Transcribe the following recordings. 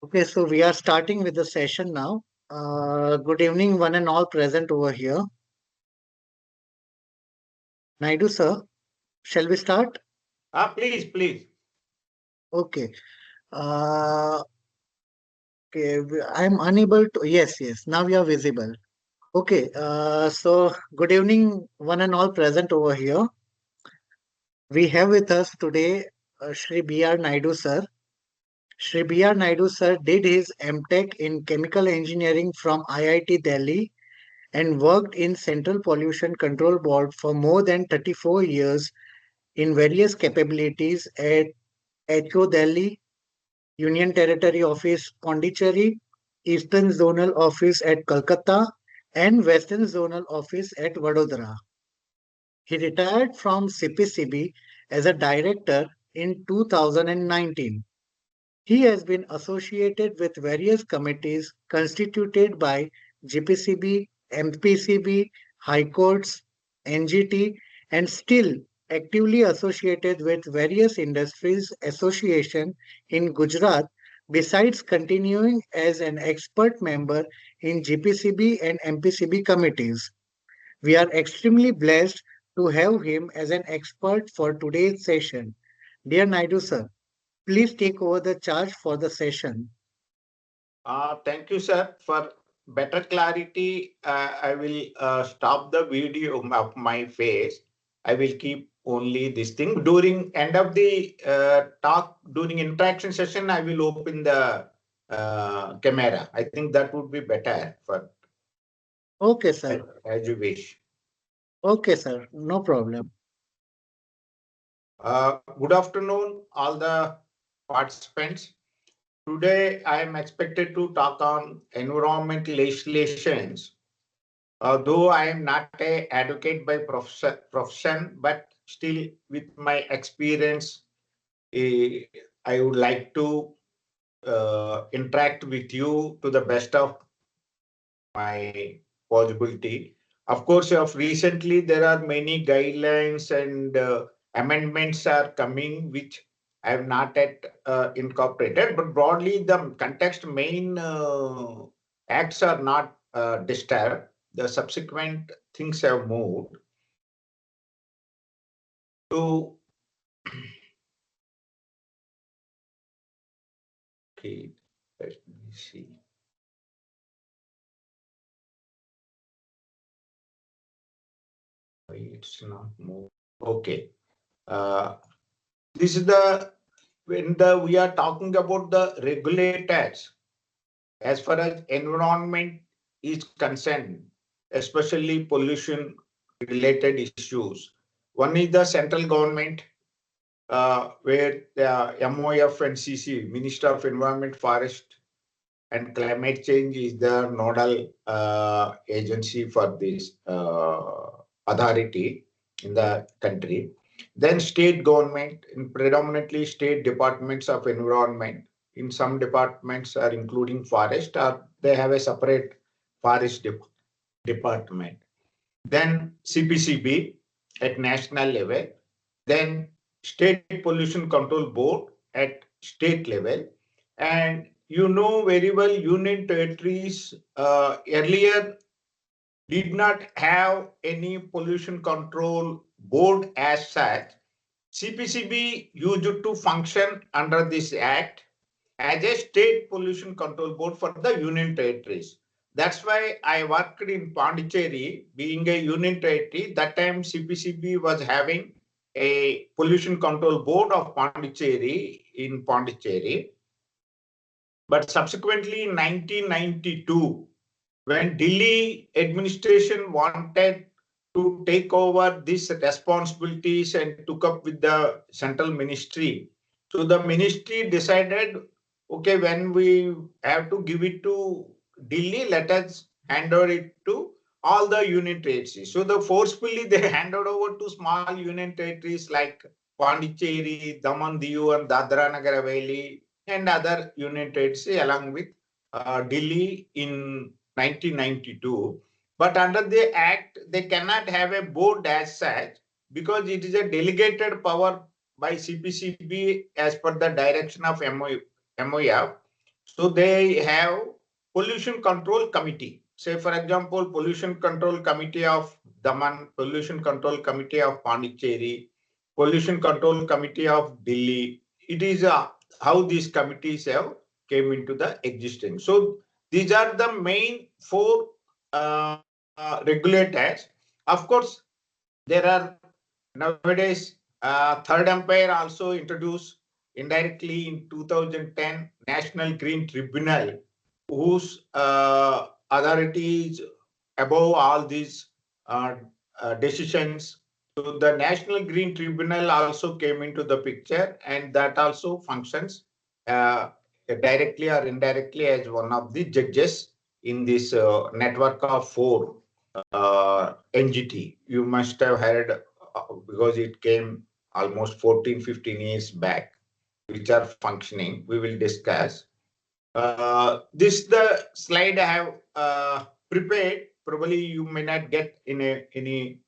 Okay, so we are starting with the session now. Good evening, one and all present over here. Naidu sir, shall we start? Please, please. Okay. Uh, okay, I'm unable to. Yes, yes. Now you are visible. Okay. So good evening, one and all present over here. We have with us today Shri B.R. Naidu sir. Shri B.R. Naidu sir did his MTech in chemical engineering from IIT Delhi and worked in Central Pollution Control Board for more than 34 years in various capabilities at HO Delhi, Union Territory Office Pondicherry, Eastern Zonal Office at Kolkata, and Western Zonal Office at Vadodara. He retired from CPCB as a director in 2019. He has been associated with various committees constituted by GPCB, MPCB, High Courts, NGT, and still actively associated with various industries association in Gujarat, besides continuing as an expert member in GPCB and MPCB committees. We are extremely blessed to have him as an expert for today's session. Dear Naidu sir, please take over the charge for the session. Thank you, sir. For better clarity, I will stop the video of my face. I will keep only this thing. During end of the talk, during interaction session, I will open the camera. I think that would be better for Okay, sir. as you wish. Okay, sir. No problem. Good afternoon, all the participants. Today, I am expected to talk on environmental legislations. Though I am not a advocate by profession, but still with my experience, eh, I would like to interact with you to the best of my possibility. Of course, of recently there are many guidelines and amendments are coming, which I have not yet incorporated. But broadly, the context main acts are not disturbed. The subsequent things have moved. So, okay, let me see. Why it's not moved. Okay. Uh, this is the when the we are talking about the regulators as far as environment is concerned, especially pollution related issues. One is the central government, where the MOF and CC, Minister of Environment, Forest and Climate Change, is the nodal agency for this authority in the country. Then state government, predominantly state departments of environment. In some departments are including forest, or they have a separate forest department. Then CPCB at national level. Then State Pollution Control Board at state level. And you know very well, union territories earlier did not have any pollution control board as such. CPCB used to function under this act as a state pollution control board for the union territories. That's why I worked in Pondicherry, being a union territory. That time CPCB was having a pollution control board of Pondicherry in Pondicherry. But subsequently in 1992, when Delhi administration wanted to take over these responsibilities and took up with the central ministry, so the ministry decided, okay, when we have to give it to Delhi, let us hand over it to all the union territories. So the forcefully they handed over to small union territories like Pondicherry, Daman, Diu, and Dadra Nagar Haveli, and other union territories along with Delhi in 1992. But under the act, they cannot have a board as such because it is a delegated power by CPCB as per the direction of MOF. So they have pollution control committee. Say, for example, pollution control committee of Daman, pollution control committee of Pondicherry, pollution control committee of Delhi. It is how these committees have came into the existence. So these are the main four regulators. Of course, there are nowadays third empire also introduced indirectly in 2010 National Green Tribunal, whose authority is above all these uh, decisions. So the National Green Tribunal also came into the picture, and that also functions uh, directly or indirectly as one of the judges in this network of four NGT. You must have heard because it came almost 14, 15 years back, which are functioning. We will discuss. This the slide I have prepared. Probably you may not get in any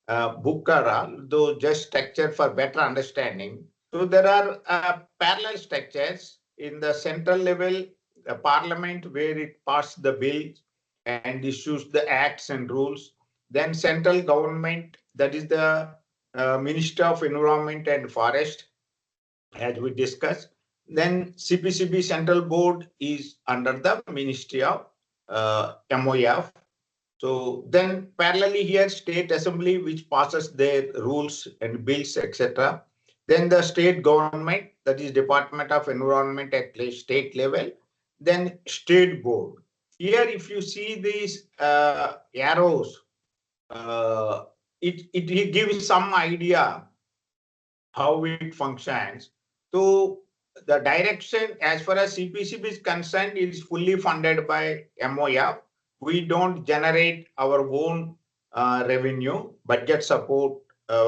book or all, though just structure for better understanding. So there are parallel structures in the central level, the parliament where it passed the bill and issues the acts and rules. Then central government, that is the Minister of Environment and Forest, as we discussed. Then CPCB Central Board is under the Ministry of MOF. So then parallelly here, State Assembly, which passes their rules and bills, etc. Then the state government, that is Department of Environment at state level. Then State Board. Here, if you see these arrows, it gives some idea how it functions. So the direction as far as CPCB is concerned is fully funded by MOF. We don't generate our own revenue. Budget support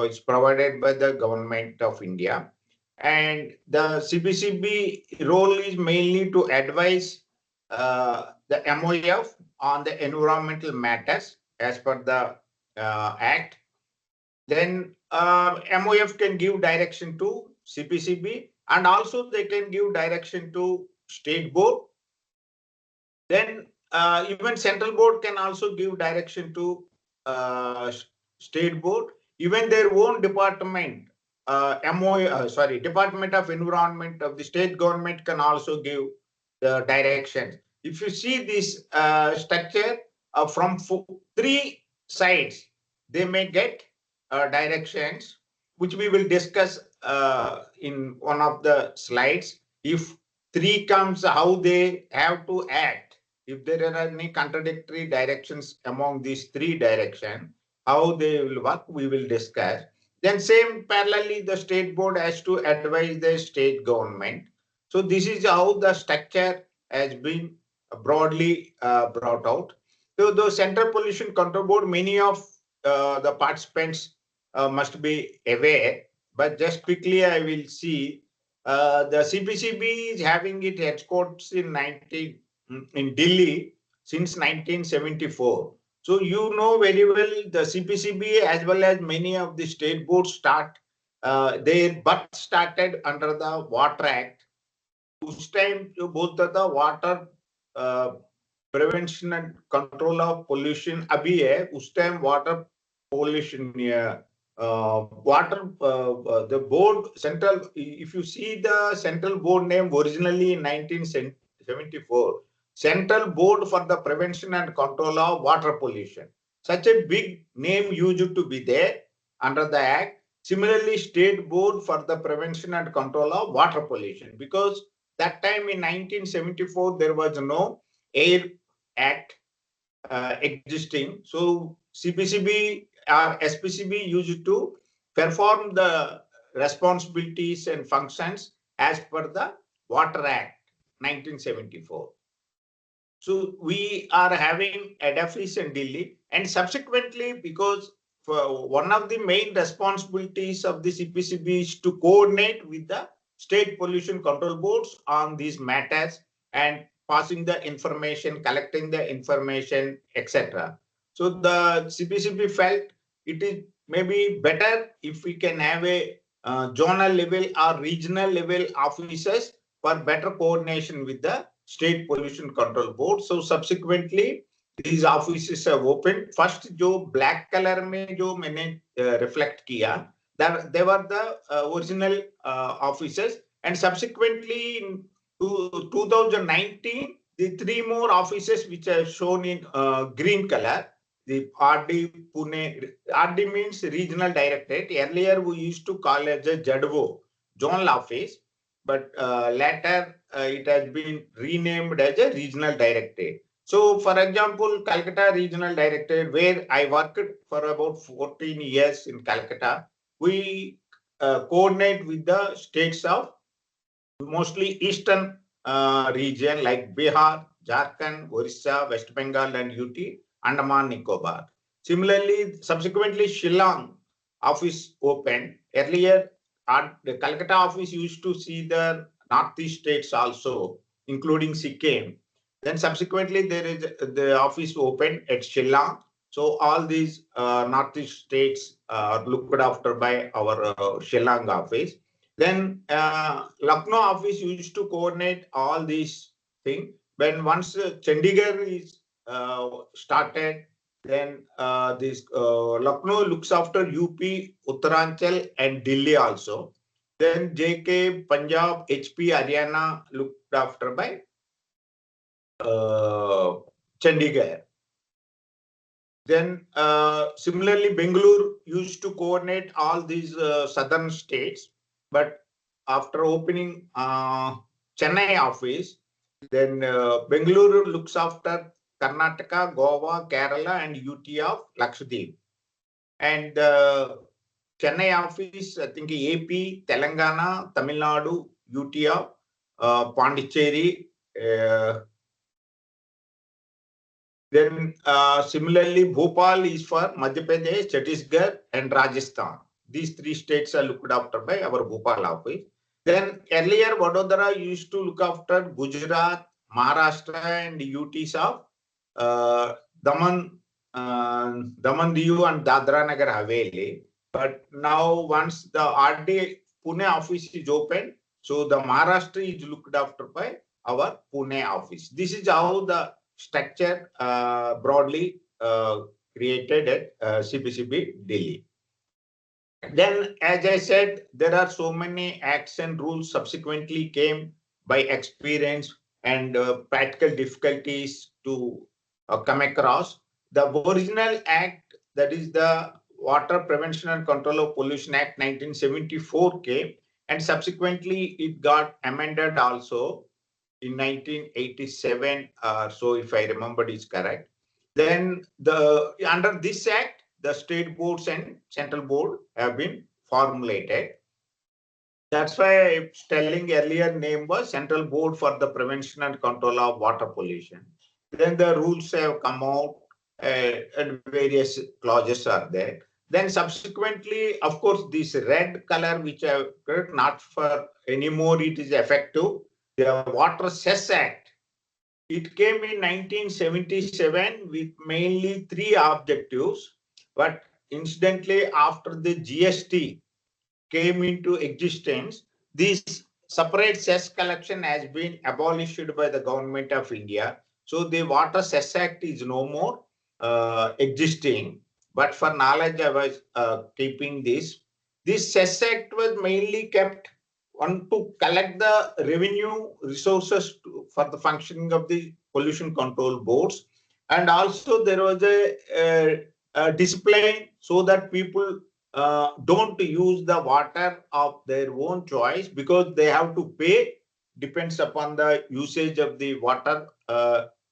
is provided by the government of India. And the CPCB role is mainly to advise the MOF on the environmental matters as per the Act. Then MOF can give direction to CPCB, and also they can give direction to state board. Then even central board can also give direction to state board. Even their own department, Department of Environment of the state government can also give the directions. If you see this structure from three sides, they may get directions, which we will discuss in one of the slides. If three comes, how they have to act. If there are any contradictory directions among these three directions, how they will work, we will discuss. Then same parallelly, the state board has to advise the state government. So this is how the structure has been broadly brought out. So the Central Pollution Control Board, many of the participants must be aware, but just quickly I will see the CPCB is having its headquarters in Delhi since 1974. So you know very well the CPCB as well as many of the state boards their birth started under the Water Act. उस time both the water uh, prevention and control of pollution अभी है उस time water pollution water the board central, if you see the central board name originally in 1974, Central Board for the Prevention and Control of Water Pollution. Such a big name used to be there under the act. Similarly, State Board for the Prevention and Control of Water Pollution, because that time in 1974 there was no Air Act existing. So CPCB or SPCB used to perform the responsibilities and functions as per the Water Act 1974. So we are having a deficit Delhi, and subsequently, because one of the main responsibilities of the CPCB is to coordinate with the state pollution control boards on these matters and passing the information, collecting the information, etc. So the CPCB felt it is maybe better if we can have a zonal level or regional level officers for better coordination with the State Pollution Control Board. So subsequently, these offices have opened. First, जो black color में जो मैंने reflect किया, that they were the original offices, and subsequently in 2019, the three more offices which are shown in green color, the RD Pune, RD means Regional Directorate. Earlier we used to call it a JADVO, Zonal Office, but later it has been renamed as a Regional Directorate. So, for example, Calcutta Regional Directorate, where I worked for about 14 years in Calcutta, we coordinate with the states of mostly eastern region like Bihar, Jharkhand, Orissa, West Bengal, and UT, Andaman Nicobar. Similarly, subsequently, Shillong office opened. Earlier, the Calcutta office used to see the northeast states also, including Sikkim. Then subsequently, there is the office opened at Shillong. So all these northeast states are looked after by our Shillong office. Then Lucknow office used to coordinate all these things. When once Chandigarh is started, then this Lucknow looks after UP, Uttaranchal, and Delhi also. Then JK, Punjab, HP, Haryana looked after by Chandigarh. Then similarly, Bangalore used to coordinate all these southern states, but after opening Chennai office, then Bangalore looks after Karnataka, Goa, Kerala, and UT of Lakshadweep. And Chennai office, I think AP, Telangana, Tamil Nadu, UT of Pondicherry. Then similarly, Bhopal is for Madhya Pradesh, Chhattisgarh, and Rajasthan. These three states are looked after by our Bhopal office. Then earlier, Vadodara used to look after Gujarat, Maharashtra, and UTs of Daman, Daman Diu, and Dadra Nagar Haveli. But now, once the RD Pune office is open, so the Maharashtra is looked after by our Pune office. This is how the structure broadly created at CPCB Delhi. Then, as I said, there are so many acts and rules subsequently came by experience and practical difficulties to come across. The original act, that is the Water Prevention and Control of Pollution Act 1974 came, and subsequently it got amended also in 1987, so if I remember is correct. Then under this act, the state boards and central board have been formulated. That's why I was telling earlier name was Central Board for the Prevention and Control of Water Pollution. Then the rules have come out and various clauses are there. Then subsequently, of course, this red color, which I not for anymore, it is effective. The Water Cess Act, it came in 1977 with mainly three objectives, but incidentally, after the GST came into existence, this separate cess collection has been abolished by the government of India. So the Water Cess Act is no more existing. But for knowledge, I was keeping this. This cess act was mainly kept on to collect the revenue resources for the functioning of the pollution control boards. And also there was a discipline so that people don't use the water of their own choice because they have to pay, depends upon the usage of the water,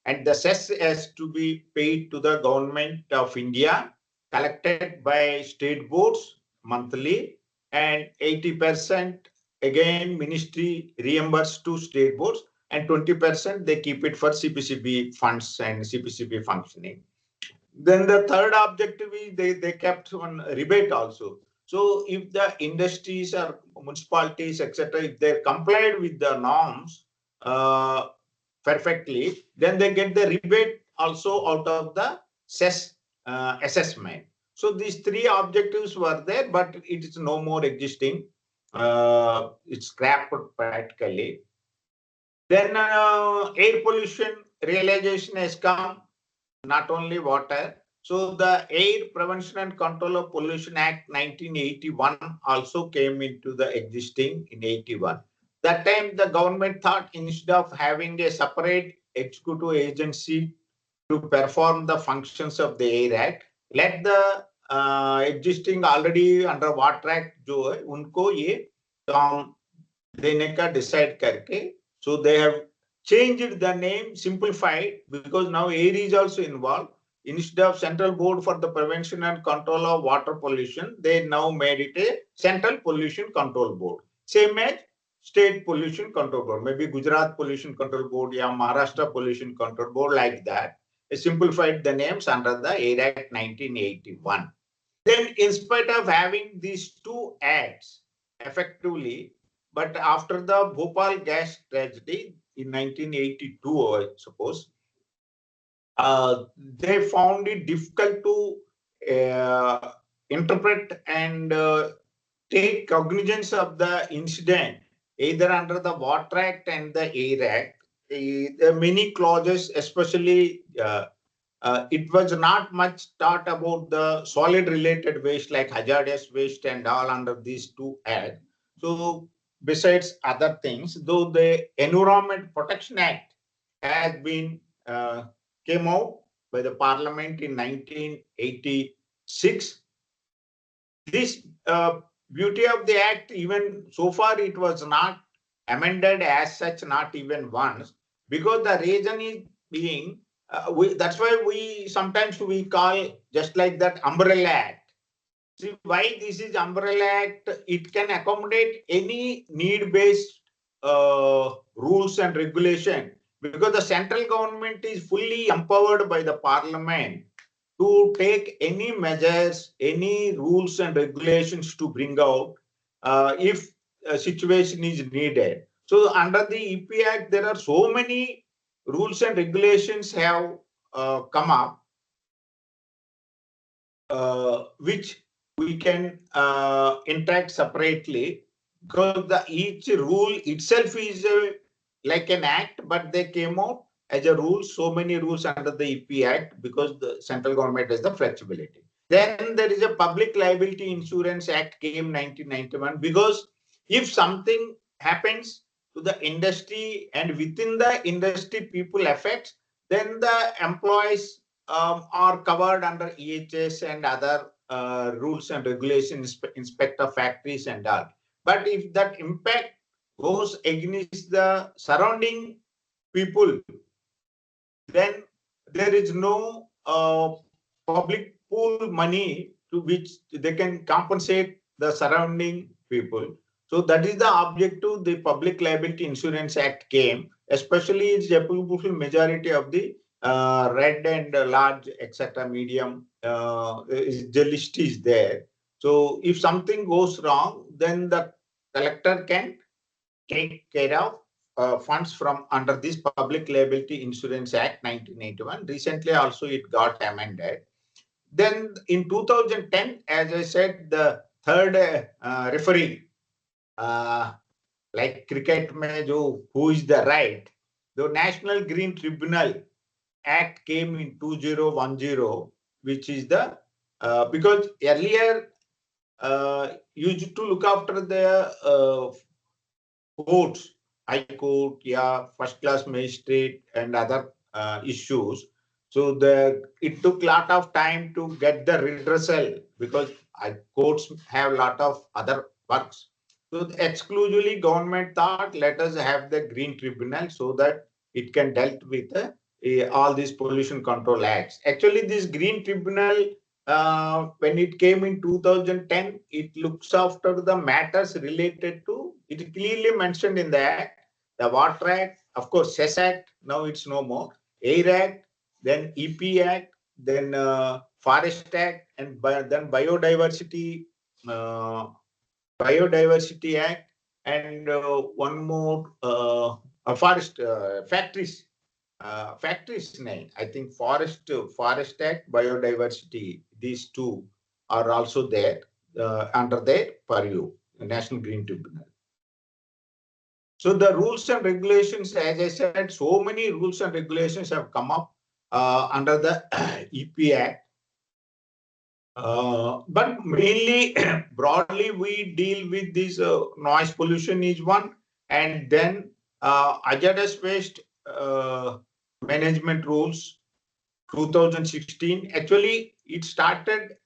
and the cess has to be paid to the government of India, collected by state boards monthly, and 80% again ministry reimbursed to state boards, and 20% they keep it for CPCB funds and CPCB functioning. Then the third objective is they kept on rebate also. So if the industries or municipalities, etc., if they complied with the norms perfectly, then they get the rebate also out of the cess assessment. So these three objectives were there, but it is no more existing. It's scrapped practically. Then air pollution realization has come, not only water. So the Air Prevention and Control of Pollution Act 1981 also came into the existing in 81. That time the government thought instead of having a separate executive agency to perform the functions of the Air Act, let the existing already under Water Act जो है उनको ये काम देने का decide करके, so they have changed the name, simplified, because now air is also involved. Instead of Central Board for the Prevention and Control of Water Pollution, they now made it a Central Pollution Control Board. Same as State Pollution Control Board, maybe Gujarat Pollution Control Board, yeah, Maharashtra Pollution Control Board, like that. They simplified the names under the Air Act 1981. Then, in spite of having these two acts effectively, but after the Bhopal gas tragedy in 1982, I suppose, they found it difficult to interpret and take cognizance of the incident, either under the Water Act and the Air Act. The many clauses, especially it was not much thought about the solid related waste like hazardous waste and all under these two acts. So besides other things, though the Environment Protection Act has been came out by the Parliament in 1986, this beauty of the act, even so far, it was not amended as such, not even once, because the reason is being, that's why we sometimes we call just like that umbrella act. See why this is umbrella act? It can accommodate any need-based rules and regulation, because the central government is fully empowered by the parliament to take any measures, any rules and regulations to bring out if a situation is needed. So under the EP Act, there are so many rules and regulations have come up, which we can interact separately, because the each rule itself is like an act, but they came out as a rule, so many rules under the EP Act, because the central government has the flexibility. Then there is a Public Liability Insurance Act came 1991, because if something happens to the industry and within the industry people affects, then the employees are covered under EHS and other rules and regulations, inspector factories and all. But if that impact goes against the surrounding people, then there is no public pool money to which they can compensate the surrounding people. So that is the objective the Public Liability Insurance Act came, especially its applicable majority of the red and large, etc., medium, the list is there. So if something goes wrong, then the collector can take care of funds from under this Public Liability Insurance Act 1981. Recently also it got amended. Then in 2010, as I said, the third referee, uh, like cricket mein jo, who is the right, the National Green Tribunal Act came in 2010, which is the, because earlier used to look after the courts, high court, yeah, first class magistrate, and other issues. So it took a lot of time to get the redressal, because courts have a lot of other works. So exclusively government thought, let us have the green tribunal so that it can dealt with all these pollution control acts. Actually, this green tribunal, when it came in 2010, it looks after the matters related to, it clearly mentioned in the act, the Water Act, of course, CES Act, now it's no more, Air Act, then EP Act, then Forest Act, and then uh, Biodiversity Act, and one more, forest factories name. I think Forest Act, Biodiversity. These two are also there under their purview, National Green Tribunal. So the rules and regulations, as I said, so many rules and regulations have come up under the EP Act. But mainly, broadly, we deal with this noise pollution is one, and then hazardous waste management rules 2016. Actually, it started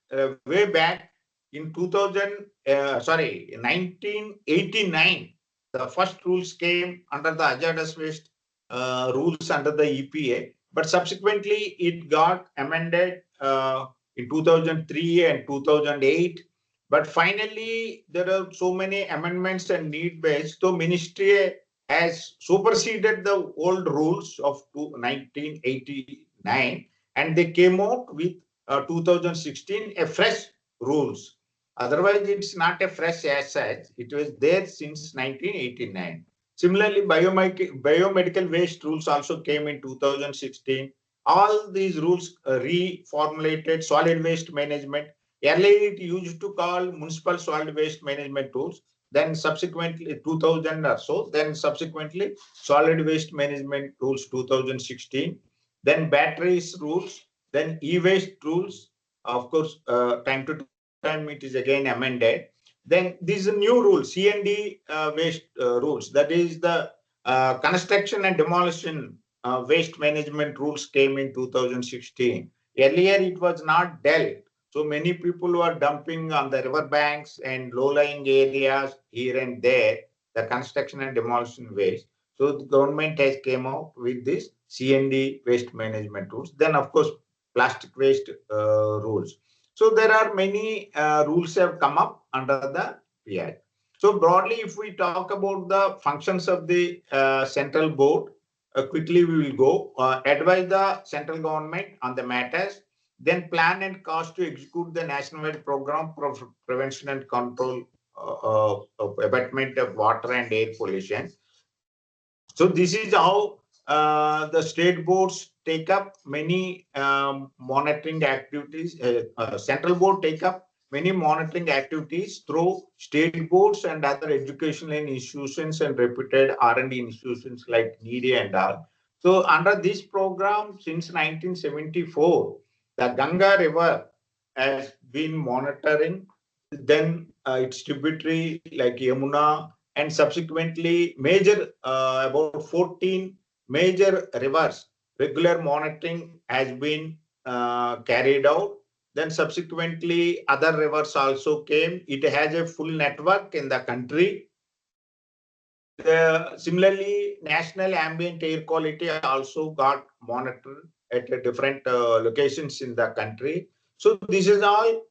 way back in 1989. The first rules came under the hazardous waste rules under the EPA, but subsequently it got amended in 2003 and 2008. But finally, there are so many amendments and need based. So ministry has superseded the old rules of 1989, and they came out with 2016 a fresh rules. Otherwise, it's not a fresh as such. It was there since 1989. Similarly, biomedical waste rules also came in 2016. All these rules reformulated solid waste management. Earlier, it used to call municipal solid waste management rules. Then subsequently, 2000 or so. Then subsequently, solid waste management rules 2016. Then batteries rules. Then e-waste rules. Of course, time to time it is again amended. Then these new rules, C&D waste rules. That is the construction and demolition waste management rules came in 2016. Earlier, it was not dealt. So many people were dumping on the river banks and low-lying areas here and there, the construction and demolition waste. So the government has came out with this C&D waste management rules. Then, of course, plastic waste rules. So there are many rules have come up under the PI. So broadly, if we talk about the functions of the central board, quickly we will go. Advise the central government on the matters, then plan and cost to execute the nationwide program for prevention and control of abatement of water and air pollution. So this is how the state boards take up many monitoring activities. Central board take up many monitoring activities through state boards and other educational institutions and reputed R&D institutions like NAIDU and all. So under this program, since 1974, the Ganga River has been monitoring. Then its tributary like Yamuna, and subsequently major about 14 major rivers regular monitoring has been carried out. Then subsequently other rivers also came. It has a full network in the country. Similarly, national ambient air quality also got monitored at different locations in the country. So this is all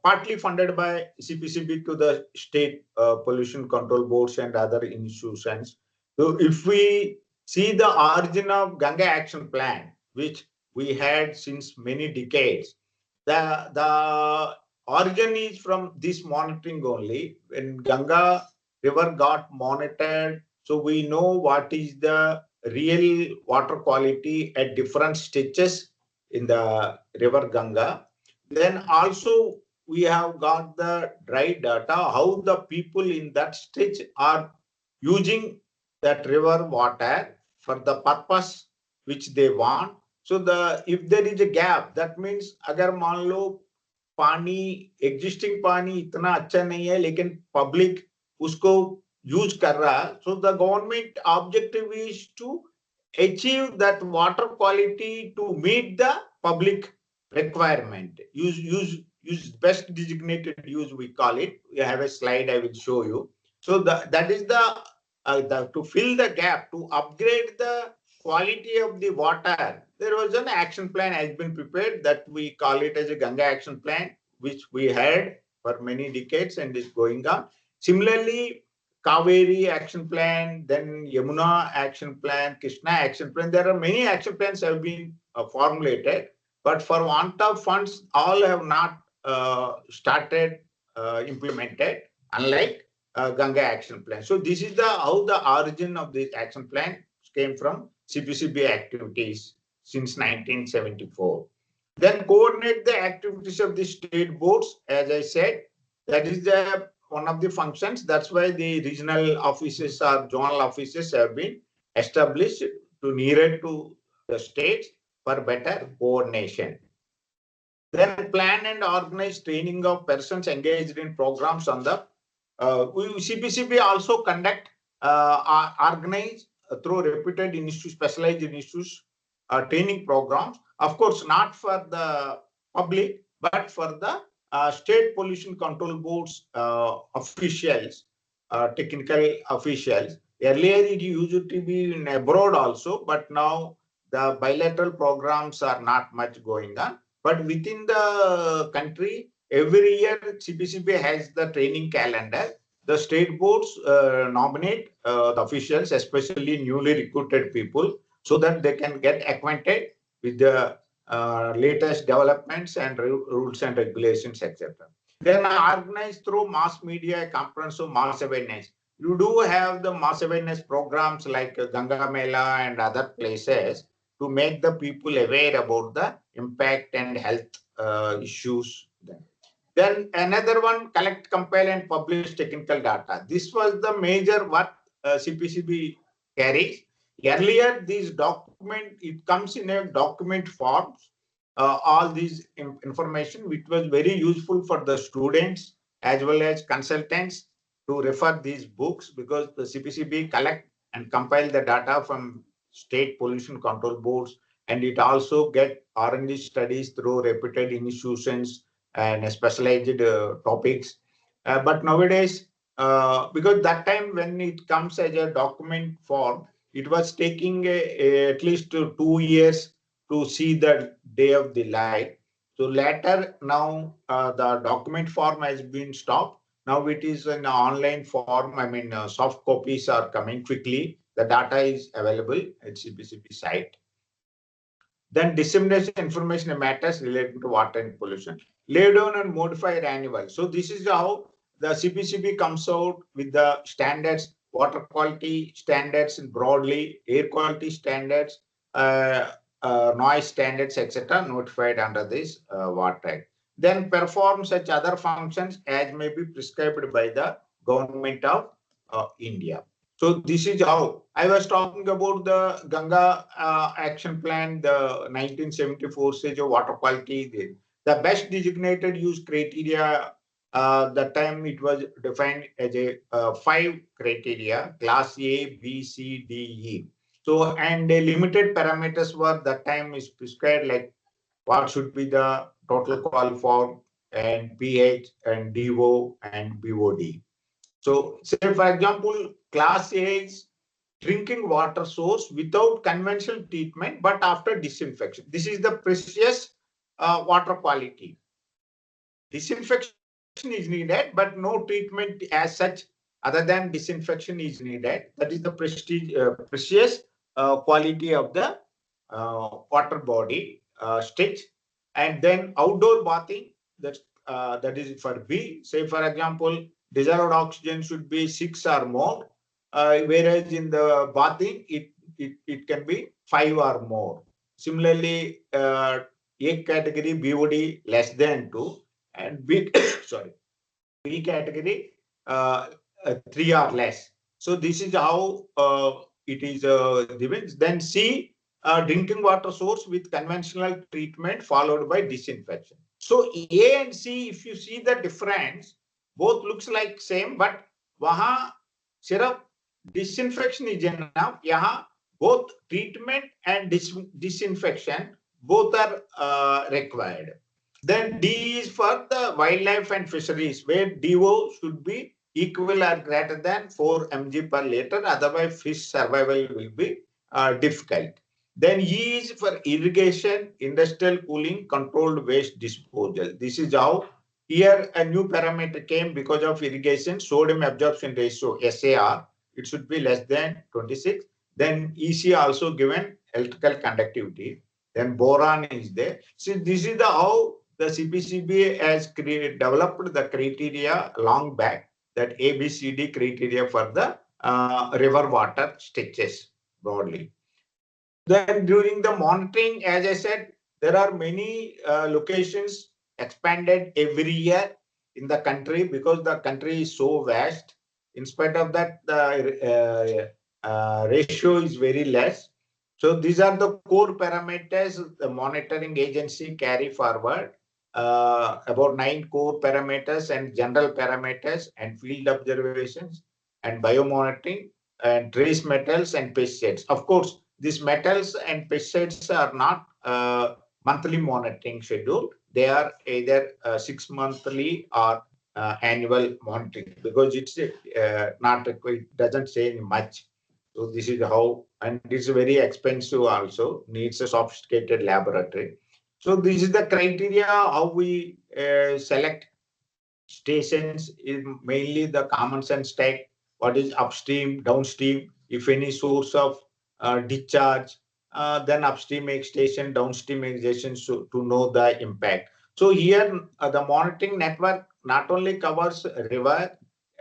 partly funded by CPCB to the state pollution control boards and other institutions. So if we see the origin of Ganga Action Plan, which we had since many decades, the origin is from this monitoring only. When Ganga river got monitored, so we know what is the real water quality at different stages in the river Ganga. Then also we have got the dry data, how the people in that stage are using that river water for the purpose which they want. So the if there is a gap, that means अगर मान लो पानी existing पानी इतना अच्छा नहीं है लेकिन public उसको use कर रहा, so the government objective is to achieve that water quality to meet the public requirement. Use best designated use, we call it. We have a slide I will show you. So that is the to fill the gap, to upgrade the quality of the water. There was an action plan has been prepared that we call it as a Ganga action plan, which we had for many decades and is going on. Similarly, Kaveri action plan, then Yamuna action plan, Krishna action plan. There are many action plans have been formulated, but for want of funds, all have not started implemented, unlike Ganga action plan. So this is the how the origin of this action plan came from CPCB activities since 1974. Then coordinate the activities of the state boards, as I said, that is the one of the functions. That's why the regional offices or zonal offices have been established to nearer to the states for better coordination. Then plan and organize training of persons engaged in programs on the CPCB also conduct organize through reputed institutes, specialized institutes, training programs. Of course, not for the public, but for the state pollution control boards officials, technical officials. Earlier, it used to be in abroad also, but now the bilateral programs are not much going on. But within the country, every year CPCB has the training calendar. The state boards nominate the officials, especially newly recruited people, so that they can get acquainted with the latest developments and rules and regulations, etc. Then organized through mass media, comprehensive mass awareness. You do have the mass awareness programs like Ganga Mela and other places to make the people aware about the impact and health issues. Then another one, collect, compile, and publish technical data. This was the major what CPCB carries. Earlier, this document, it comes in a document form, all these information, which was very useful for the students as well as consultants to refer these books, because the CPCB collect and compile the data from state pollution control boards, and it also get R&D studies through reputed institutions and specialized topics. But nowadays, because that time when it comes as a document form, it was taking at least 2 years to see the day of the light. So later, now the document form has been stopped. Now it is an online form. I mean, soft copies are coming quickly. The data is available at CPCB site. Then dissemination information matters related to water and pollution. Lay down and modify annual. So this is how the CPCB comes out with the standards, water quality standards broadly, air quality standards, noise standards, etc. notified under this Water Act. Then perform such other functions as may be prescribed by the government of India. So this is how I was talking about the Ganga action plan, the 1974 stage of water quality. The best designated use criteria, that time it was defined as a 5 criteria, class A, B, C, D, E. So, and the limited parameters were that time is prescribed, like what should be the total call form and pH and DO and BOD. So, say for example, class A is drinking water source without conventional treatment, but after disinfection. This is the precious water quality. Disinfection is needed, but no treatment as such other than disinfection is needed. That is the precious quality of the water body stage. And then outdoor bathing, that is for B. Say for example, dissolved oxygen should be 6 or more, whereas in the bathing it can be 5 or more. Similarly, A category BOD less than 2, and B sorry, B category 3 or less. So this is how it is given. Then C, drinking water source with conventional treatment followed by disinfection. So A and C, if you see the difference, both looks like same, but waha sirf disinfection is enough. Yaha both treatment and disinfection both are required. Then D is for the wildlife and fisheries, where DO should be equal or greater than 4 mg per liter. Otherwise, fish survival will be difficult. Then E is for irrigation, industrial cooling, controlled waste disposal. This is how here a new parameter came because of irrigation, sodium absorption ratio, SAR. It should be less than 26. Then EC also given electrical conductivity. Then boron is there. So this is the how the CPCB has developed the criteria long back, that ABCD criteria for the river water stretches broadly. Then during the monitoring, as I said, there are many locations expanded every year. in the country, because the country is so vast. In spite of that, the ratio is very less. So these are the core parameters the monitoring agency carry forward. About 9 core parameters and general parameters and field observations and biomonitoring and trace metals and pesticides. Of course, these metals and pesticides are not monthly monitoring schedule. They are either 6 monthly or annual monitoring, because it's not it doesn't say much. So this is how, and it's very expensive also, needs a sophisticated laboratory. So this is the criteria how we select stations, is mainly the common sense take. What is upstream, downstream, if any source of discharge, then upstream station, downstream station, so to know the impact. So here the monitoring network not only covers river,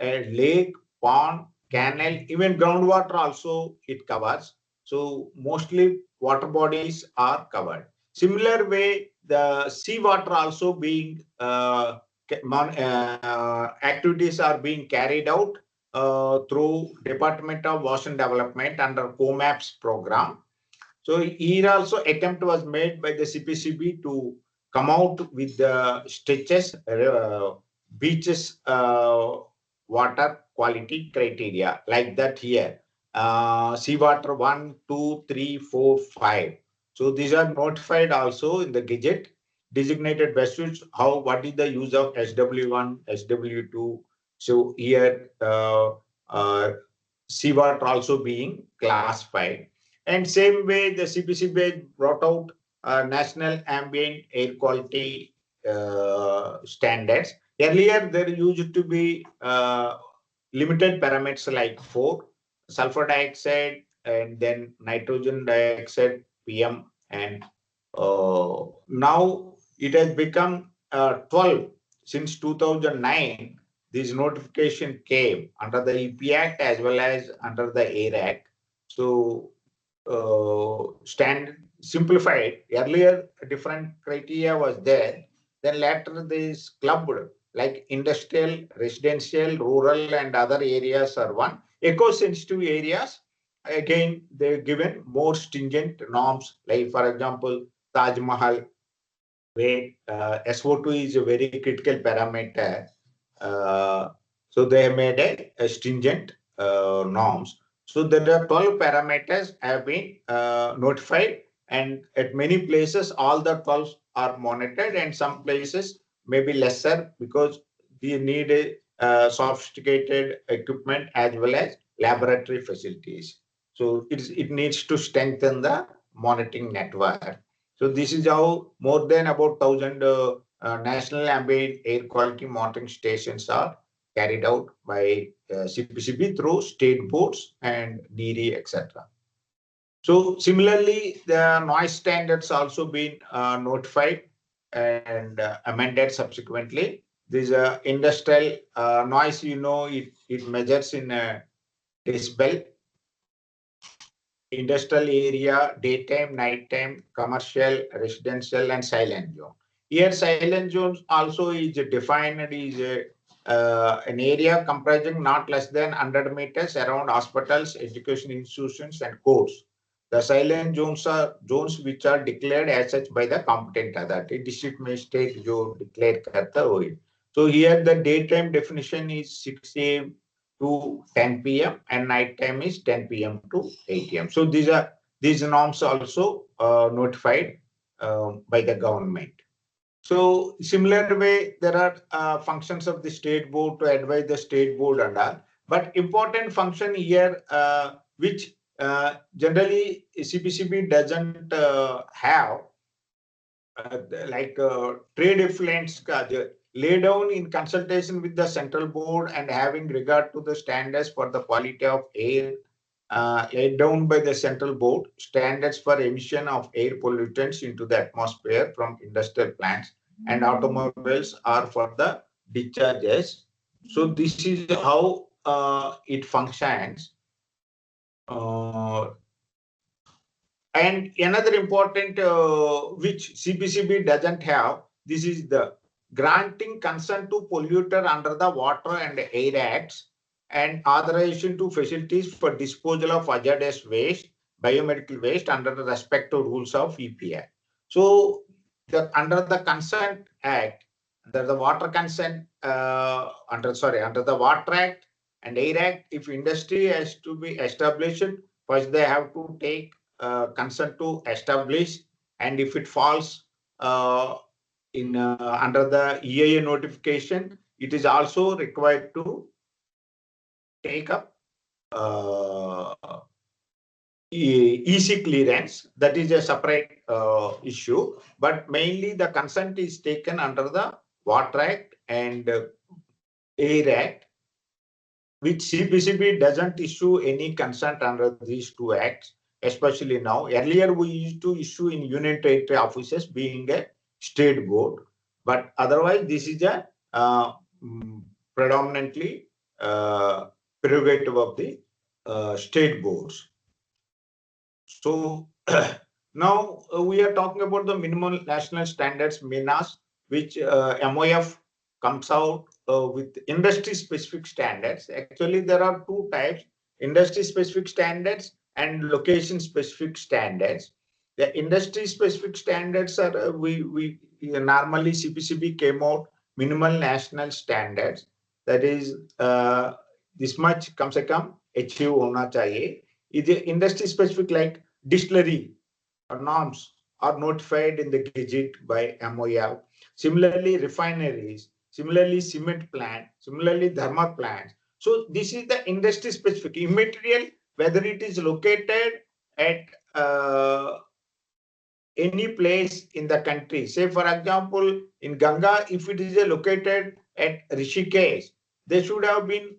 lake, pond, canal, even groundwater also it covers. So mostly water bodies are covered. Similar way, the seawater also being activities are being carried out through Department of Ocean Development under COMAPS program. So here also attempt was made by the CPCB to come out with the stretches, beaches, water quality criteria like that here. Seawater 1, 2, 3, 4, 5. So these are notified also in the Gazette. Designated vessels, how, what is the use of SW1, SW2. So here seawater also being classified. And same way, the CPCB brought out national ambient air quality standards. Earlier, there used to be limited parameters like 4, sulfur dioxide, and then nitrogen dioxide, PM, and now it has become 12. Since 2009, this notification came under the EP Act as well as under the AIR Act. So stand simplified. Earlier, different criteria was there. Then later, this clubbed like industrial, residential, rural, and other areas are one. Eco-sensitive areas, again, they're given more stringent norms. Like, for example, Taj Mahal, where SO2 is a very critical parameter. Uh, so they have made a stringent norms. So there are 12 parameters have been notified, and at many places, all the 12 are monitored, and some places may be lesser because they need a sophisticated equipment as well as laboratory facilities. So it needs to strengthen the monitoring network. So this is how more than about 1,000 national ambient air quality monitoring stations are carried out by CPCB through state boards and NERI, etc. So similarly, the noise standards also been notified and amended subsequently. This industrial noise, it measures in decibel, industrial area, daytime, nighttime, commercial, residential, and silent zone. Here, silent zones also is defined is an area comprising not less than 100 meters around hospitals, education institutions, and courts. The silent zones are zones which are declared as such by the competent authority. District magistrate जो declare करता है. So here the daytime definition is 6 a.m. to 10 p.m. and night time is 10 p.m. to 8 a.m. So these norms also notified by the government. So similar way, there are functions of the state board to advise the state board and all. But important function here, which generally CPCB doesn't have, like trade effluents lay down in consultation with the central board and having regard to the standards for the quality of air laid down by the central board, standards for emission of air pollutants into the atmosphere from industrial plants and automobiles are for the discharges. So this is how it functions. Uh, and another important which CPCB doesn't have, this is the granting consent to polluter under the Water and Air Acts, and authorization to facilities for disposal of hazardous waste, biomedical waste under the respective rules of EPA. So, under the Consent Act, under the Water Consent, under the Water Act and Air Act, if industry has to be established, first they have to take consent to establish, and if it falls in under the EIA notification, it is also required to take up uh, EC clearance. That is a separate issue, but mainly the consent is taken under the Water Act and Air Act, which CPCB doesn't issue any consent under these two acts, especially now. Earlier, we used to issue in Union Territory offices being a state board, but otherwise, this is a predominantly prerogative of the state boards. So now we are talking about the minimal national standards, MINAS, which MOF comes out with industry specific standards. Actually, there are two types: industry specific standards and location specific standards. The industry specific standards are we normally CPCB came out minimal national standards. That is this much कम से कम achieve होना चाहिए. Industry specific like distillery norms are notified in the Gazette by MOF. Similarly, refineries, similarly, cement plant, similarly, thermal plants. So this is the industry specific immaterial, whether it is located at any place in the country. Say, for example, in Ganga, if it is located at Rishikesh, they should have been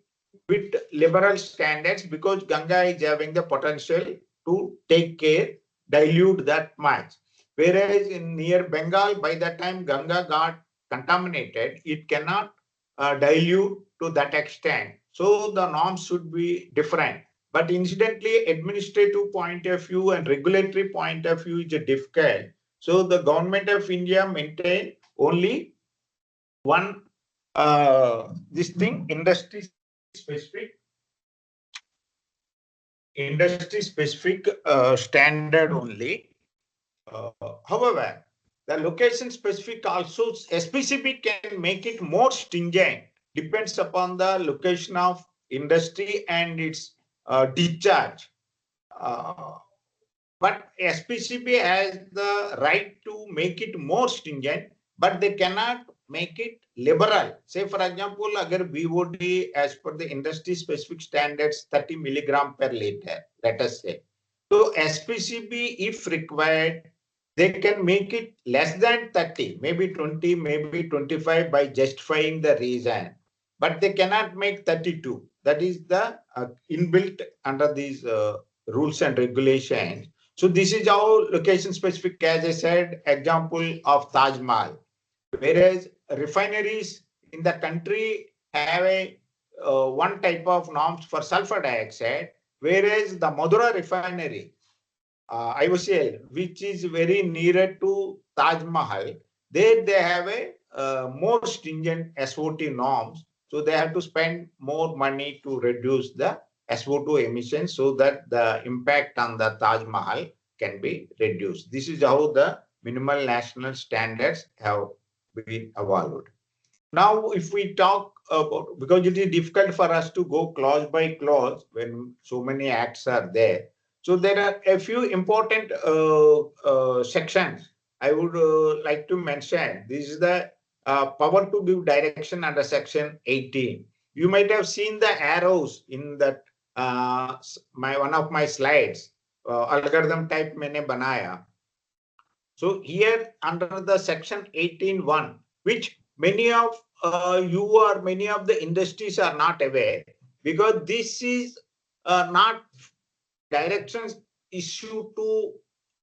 with liberal standards because Ganga is having the potential to take care, dilute that much. Whereas in near Bengal, by the time Ganga got contaminated, it cannot dilute to that extent. So the norms should be different. But incidentally, administrative point of view and regulatory point of view is difficult. So the government of India maintain only one this thing industry specific standard only. However, the location specific also SPCB can make it more stringent. Depends upon the location of industry and its discharge. Uh, but SPCB has the right to make it more stringent, but they cannot make it liberal. Say, for example, agar BOD as per the industry specific standards 30 milligram per liter, let us say. So SPCB, if required, they can make it less than 30, maybe 20, maybe 25 by justifying the reason. But they cannot make 32. That is the inbuilt under these rules and regulations. So this is how location specific, as I said, example of Taj Mahal. Whereas refineries in the country have a one type of norms for sulfur dioxide, whereas the Madura refinery, IOCL, which is very nearer to Taj Mahal, there they have a more stringent SO2 norms. So they have to spend more money to reduce the SO2 emissions so that the impact on the Taj Mahal can be reduced. This is how the minimal national standards have been evolved. Now, if we talk about, because it is difficult for us to go clause by clause when so many acts are there. So there are a few important sections I would like to mention. This is the power to give direction under section 18. You might have seen the arrows in that one of my slides. Algorithm type मैंने बनाया. So here under the section 18.1, which many of you or many of the industries are not aware, because this is not directions issued to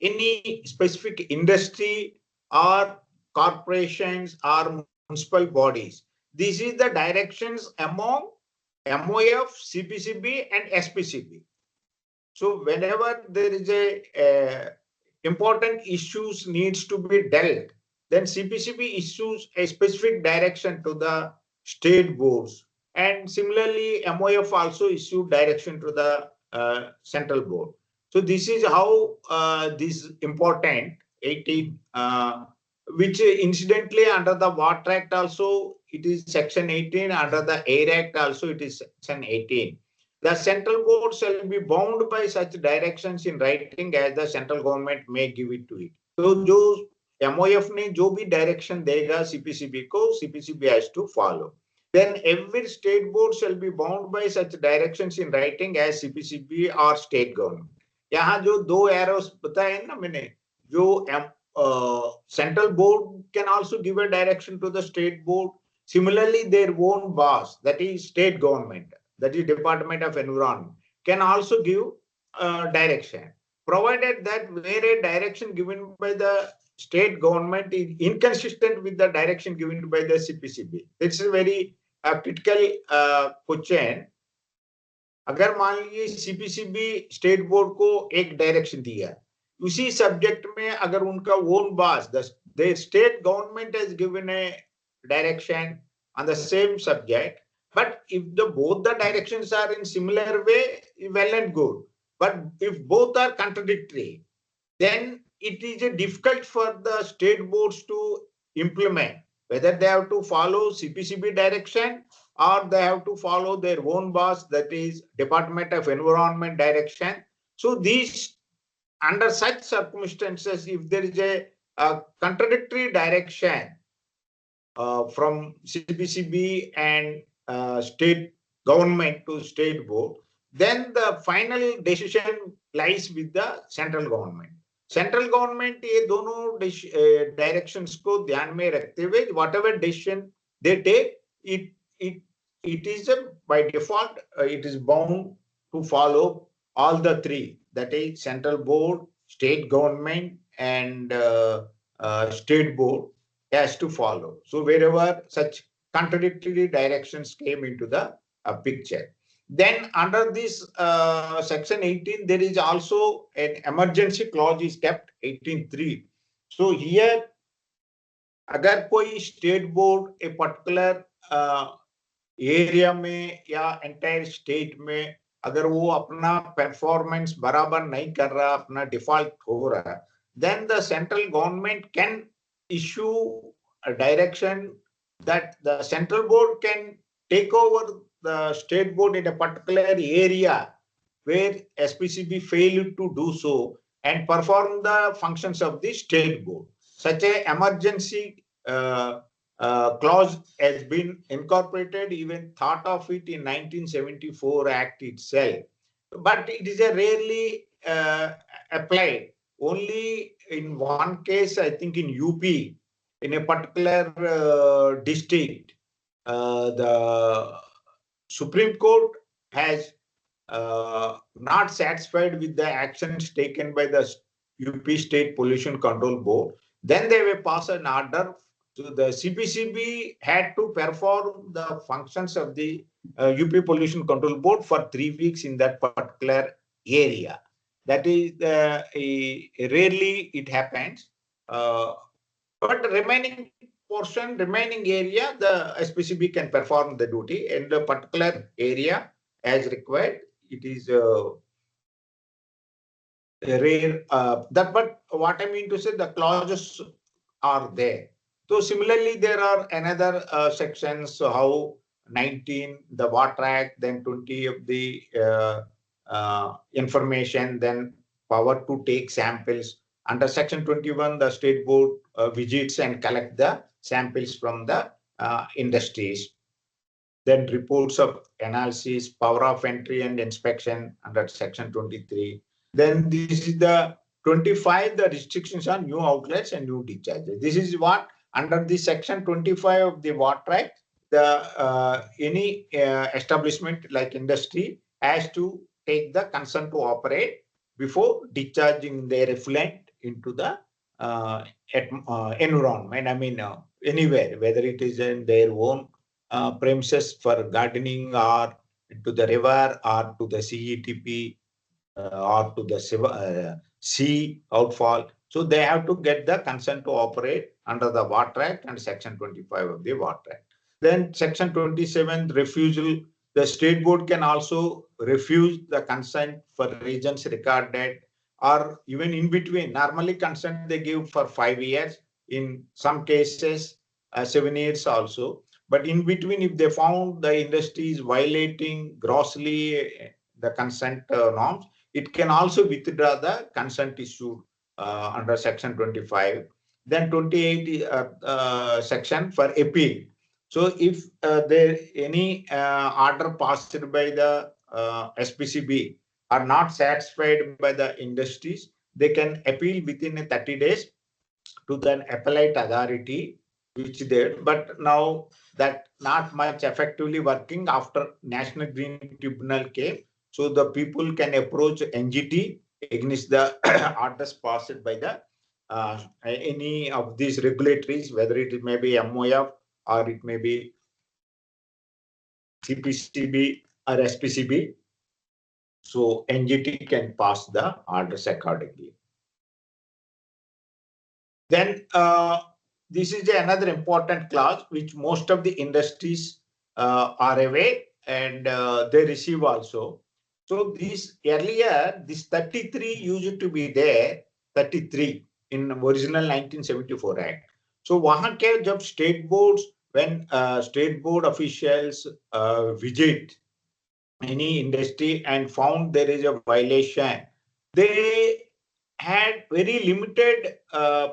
any specific industry or corporations or municipal bodies. This is the directions among MOF, CPCB and SPCB. So whenever there is a important issues needs to be dealt, then CPCB issues a specific direction to the state boards. And similarly, MOF also issued direction to the central board. So this is how this important 18, which incidentally under the Water Act also it is section 18, under the Air Act also it is section 18. The central board shall be bound by such directions in writing as the central government may give it to it. So जो MOF ने जो भी direction देगा CPCB को, CPCB has to follow. Then every state board shall be bound by such directions in writing as CPCB or state government. यहाँ जो दो arrows बताए ना मैंने, जो central board can also give a direction to the state board. Similarly, their own boss, that is state government, that is Department of Environment, can also give direction, provided that where a direction given by the state government is inconsistent with the direction given by the CPCB. It's a very critical question. अगर मान लीजिए CPCB state board को एक direction दिया, उसी subject में अगर उनका own boss, the state government has given a direction on the same subject, but if both the directions are in similar way, well and good. But if both are contradictory, then it is difficult for the state boards to implement, whether they have to follow CPCB direction or they have to follow their own boss, that is Department of Environment direction. So these, under such circumstances, if there is a contradictory direction from CPCB and state government to state board, then the final decision lies with the central government. Central government ये दोनों directions को ध्यान में रखते हुए whatever decision they take, it is by default it is bound to follow all the three, that is central board, state government, and state board has to follow. So wherever such contradictory directions came into the picture. Then under this section 18, there is also an emergency clause is kept, 18(3). So here, अगर कोई state board a particular area में या entire state में अगर वो अपना performance बराबर नहीं कर रहा, अपना डिफॉल्ट हो रहा, then the central government can issue a direction that the central board can take over the state board in a particular area where SPCB failed to do so and perform the functions of the state board. Such a emergency clause has been incorporated, even thought of it in 1974 Act itself. But it is a rarely applied. Only in one case, I think in UP, in a particular district, the Supreme Court has not satisfied with the actions taken by the UP State Pollution Control Board. Then they will pass an order. So the CPCB had to perform the functions of the UP Pollution Control Board for 3 weeks in that particular area. That is rarely it happens. But the remaining portion, remaining area, the SPCB can perform the duty in the particular area as required. It is rare. But what I mean to say, the clauses are there. So similarly, there are another sections, so how 19, the Water Act, then 20 of the information, then power to take samples. Under section 21, the state board visits and collect the samples from the industries. Then reports of analysis, power of entry and inspection under section 23. Then this is the 25, the restrictions on new outlets and new discharges. This is what under the section 25 of the Water Act, the any establishment like industry has to take the consent to operate before discharging their effluent into the environment. I mean, anywhere, whether it is in their own premises for gardening or to the river or to the CETP or to the sea outfall. So they have to get the consent to operate under the Water Act and Section 25 of the Water Act. Then Section 27, refusal. The state board can also refuse the consent for regions recorded or even in between. Normally consent they give for 5 years. In some cases, 7 years also. But in between, if they found the industry is violating grossly the consent norms, it can also withdraw the consent issued under Section 25. Then 28 section for appeal. So if there any order passed by the SPCB are not satisfied by the industries, they can appeal within 30 days to the appellate authority, which they, but now that not much effectively working after National Green Tribunal came. So the people can approach NGT against the orders passed by the any of these regulatories, whether it may be MOF or it may be CPCB or SPCB. So NGT can pass the orders accordingly. Then this is another important clause which most of the industries are aware and they receive also. So this earlier, this 33 used to be there, 33 in original 1974 Act. So वहाँ के जब state boards, when state board officials visit any industry and found there is a violation, they had very limited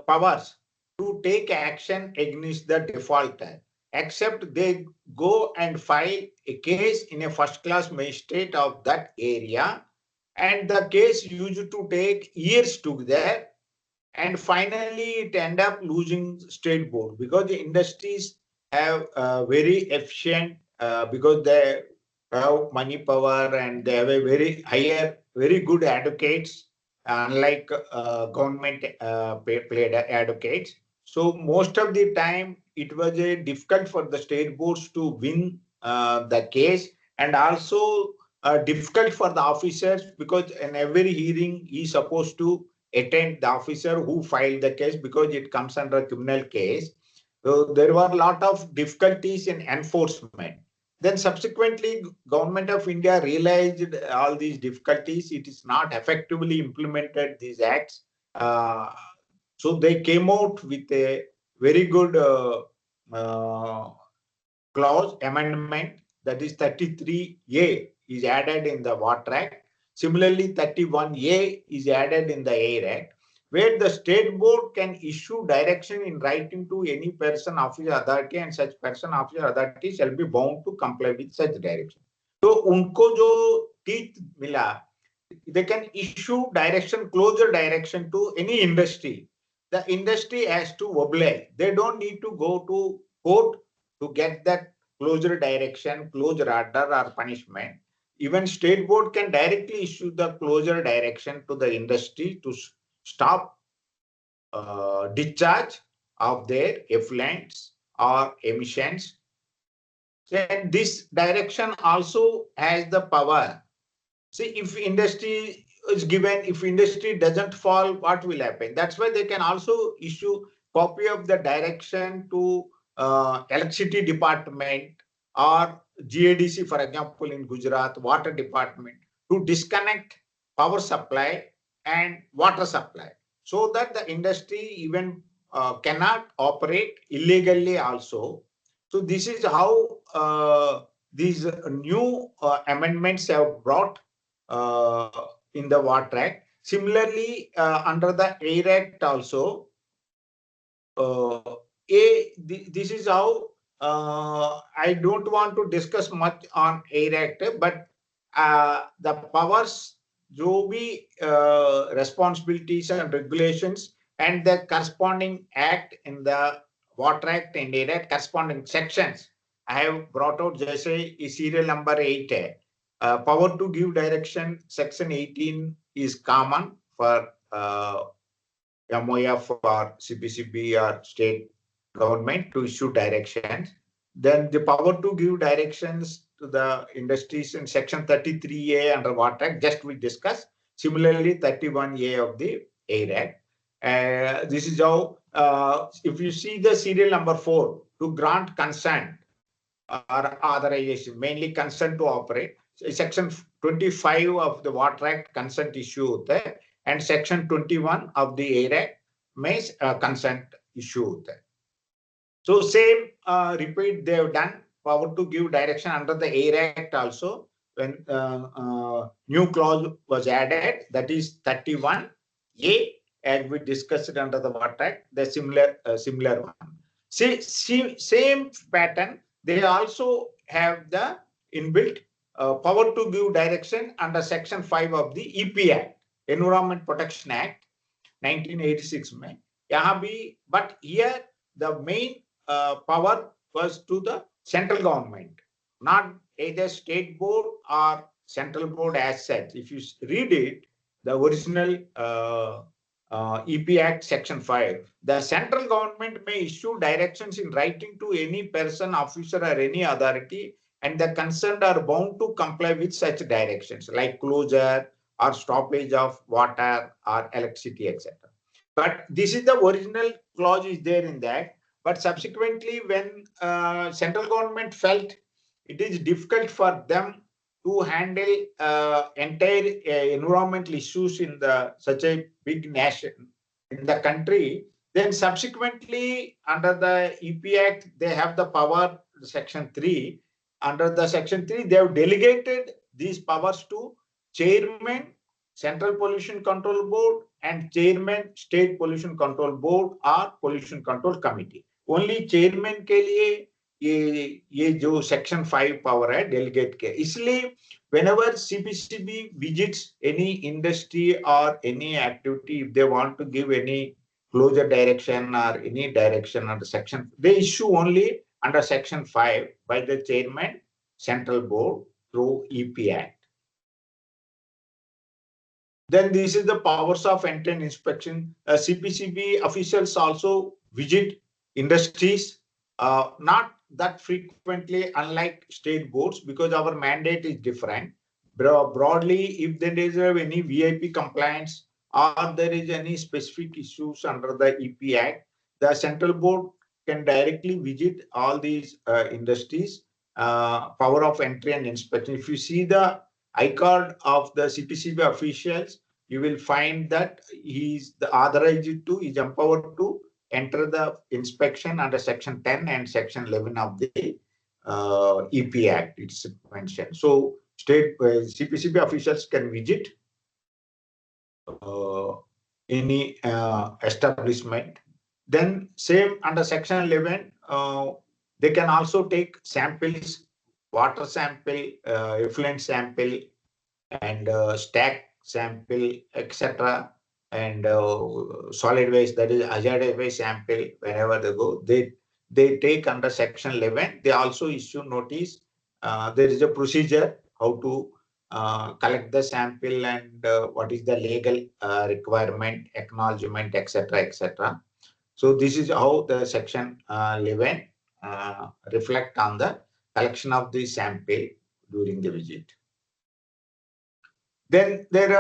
powers to take action against the defaulter, except they go and file a case in a first class magistrate of that area, and the case used to take years together, and finally it end up losing state board because the industries have very efficient because they have money power and they have a very higher, very good advocates, unlike government paid advocates. So most of the time it was difficult for the state boards to win the case, and also difficult for the officers because in every hearing he is supposed to attend the officer who filed the case because it comes under criminal case. So there were a lot of difficulties in enforcement. Then subsequently, Government of India realized all these difficulties. It is not effectively implemented these acts. So they came out with a very good uh, clause amendment, that is 33A is added in the Water Act. Similarly, 31A is added in the Air Act, where the state board can issue direction in writing to any person, officer, authority, and such person, officer, authority shall be bound to comply with such direction. So उनको जो teeth मिला, they can issue direction, closure direction to any industry. The industry has to obey. They don't need to go to court to get that closure direction, closure order, or punishment. Even state board can directly issue the closure direction to the industry to stop discharge of their effluents or emissions. Then this direction also has the power. See, if industry is given, if industry doesn't fall, what will happen? That's why they can also issue copy of the direction to electricity department or GADC, for example, in Gujarat, water department, to disconnect power supply and water supply so that the industry even cannot operate illegally also. So this is how these new amendments have brought uh, in the Water Act. Similarly, under the Air Act also, uh, this is how I don't want to discuss much on Air Act, but the powers, जो भी responsibilities and regulations and the corresponding act in the Water Act and Air Act corresponding sections, I have brought out जैसे serial number 8 है. Power to give direction, section 18 is common for MOF or CPCB or state government to issue directions. Then the power to give directions to the industries in section 33A under Water Act, just we discussed. Similarly, 31A of the Air Act. This is how, if you see the serial number 4, to grant consent or authorization, mainly consent to operate. Section 25 of the Water Act consent issue there, and Section 21 of the Air Act makes consent issue there. So same repeat they have done, power to give direction under the Air Act also, when new clause was added, that is 31A, and we discussed it under the Water Act, the similar one. See, same pattern, they also have the inbuilt power to give direction under Section 5 of the EP Act, Environment Protection Act, 1986 में यहाँ भी, but here the main power was to the central government, not either state board or central board as such. If you read it, the original EP Act Section 5, the central government may issue directions in writing to any person, officer, or any authority, and the concerned are bound to comply with such directions, like closure or stoppage of water or electricity, etc. But this is the original clause is there in that. But subsequently, when central government felt it is difficult for them to handle entire environmental issues in the such a big nation in the country, then subsequently under the EP Act they have the power, Section 3. Under the Section 3, they have delegated these powers to chairman Central Pollution Control Board and chairman State Pollution Control Board or Pollution Control Committee. Only chairman के लिए ये जो Section 5 power है delegate के, इसलिए whenever CPCB visits any industry or any activity, if they want to give any closure direction or any direction under section, they issue only under Section 5 by the chairman Central Board through EP Act. Then this is the powers of entry and inspection. CPCB officials also visit industries, not that frequently, unlike state boards, because our mandate is different. Broadly, if there is any VIP compliance or there is any specific issues under the EP Act, the central board can directly visit all these industries. Power of entry and inspection. If you see the I-card of the CPCB officials, you will find that he's authorized to, is empowered to enter the inspection under Section 10 and Section 11 of the EP Act. It's mentioned. So state CPCB officials can visit any establishment. Then same under Section 11, they can also take samples, water sample, effluent sample, and stack sample, etc., and solid waste, that is hazardous waste sample. Whenever they go, they take under Section 11. They also issue notice. There is a procedure how to collect the sample and what is the legal requirement, acknowledgement, etc., etc. So this is how the Section 11 reflect on the collection of the sample during the visit. Then there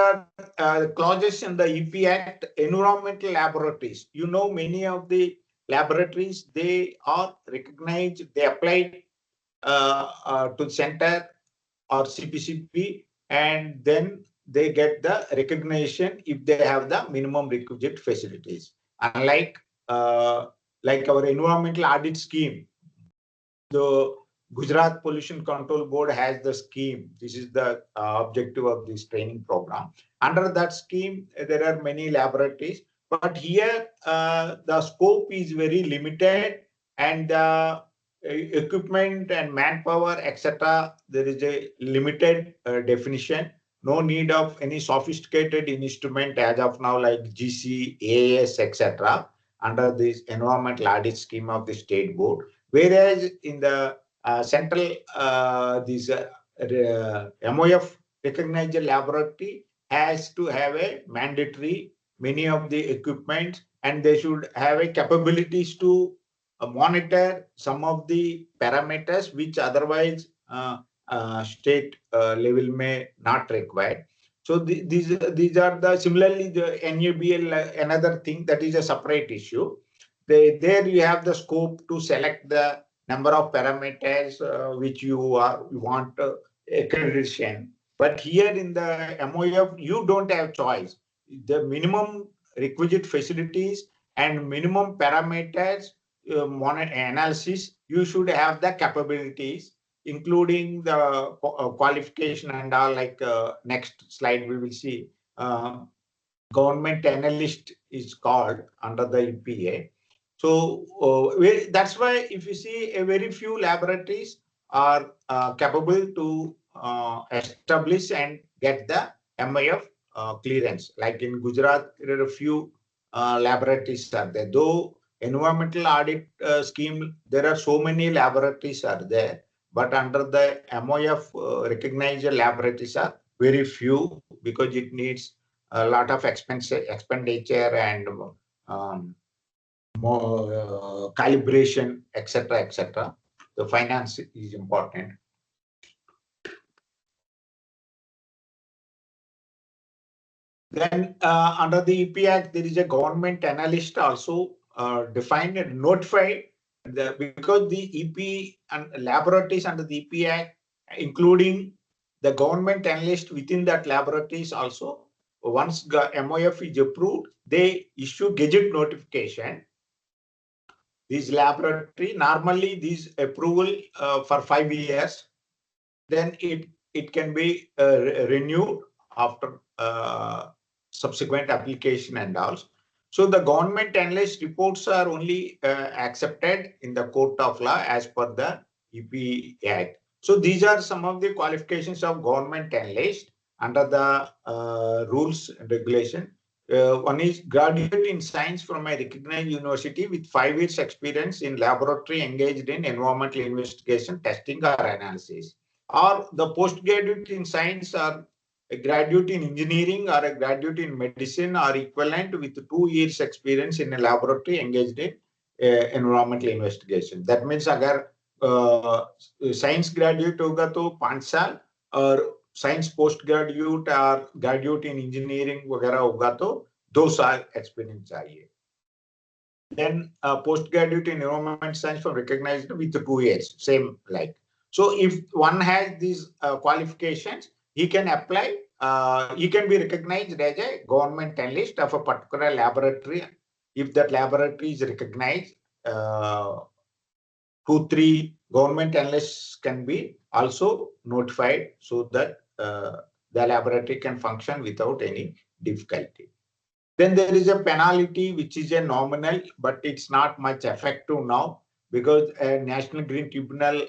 are clauses in the EP Act, environmental laboratories. You know, many of the laboratories, they are recognized, they apply to the center or CPCB, and then they get the recognition if they have the minimum requisite facilities. Unlike like our environmental audit scheme, the Gujarat Pollution Control Board has the scheme. This is the objective of this training program. Under that scheme, there are many laboratories, but here the scope is very limited, and the equipment and manpower, etc., there is a limited definition. No need of any sophisticated instrument as of now, like GC, AAS, etc., under this environmental audit scheme of the state board. Whereas in the central, this MOF recognized laboratory has to have a mandatory many of the equipment, and they should have a capabilities to monitor some of the parameters which otherwise state level may not require. So these are the similarly the NABL another thing that is a separate issue. There you have the scope to select the number of parameters which you want accreditation. But here in the MOF you don't have choice. The minimum requisite facilities and minimum parameters analysis you should have the capabilities including the qualification and all, like next slide we will see. Government analyst is called under the EPA. So that's why if you see a very few laboratories are capable to establish and get the MIF clearance. Like in Gujarat, there are a few laboratories are there. Though environmental audit scheme, there are so many laboratories are there, but under the MOF recognized laboratories are very few because it needs a lot of expenditure and more calibration, etc., etc. The finance is important. Then under the EP Act, there is a government analyst also defined and notified because the EP and laboratories under the EP Act, including the government analyst within that laboratories also, once the MOF is approved, they issue gazette notification. This laboratory, normally this approval for 5 years, then it can be renewed after subsequent application and all. So the government analyst reports are only accepted in the court of law as per the EP Act. So these are some of the qualifications of government analyst under the rules and regulation. One is graduate in science from a recognized university with 5 years experience in laboratory engaged in environmental investigation, testing or analysis, or the postgraduate in science or a graduate in engineering or a graduate in medicine or equivalent with 2 years experience in a laboratory engaged in environmental investigation. That means agar science graduate होगा तो 5 साल और science post graduate और graduate in engineering वगैरह होगा तो 2 साल experience चाहिए. Then postgraduate in environment science from recognized with 2 years, same like. So if one has these qualifications, he can apply, he can be recognized as a government analyst of a particular laboratory. If that laboratory is recognized, 2, 3 government analysts can be also notified so that the laboratory can function without any difficulty. Then there is a penalty which is a nominal, but it's not much effective now because a National Green Tribunal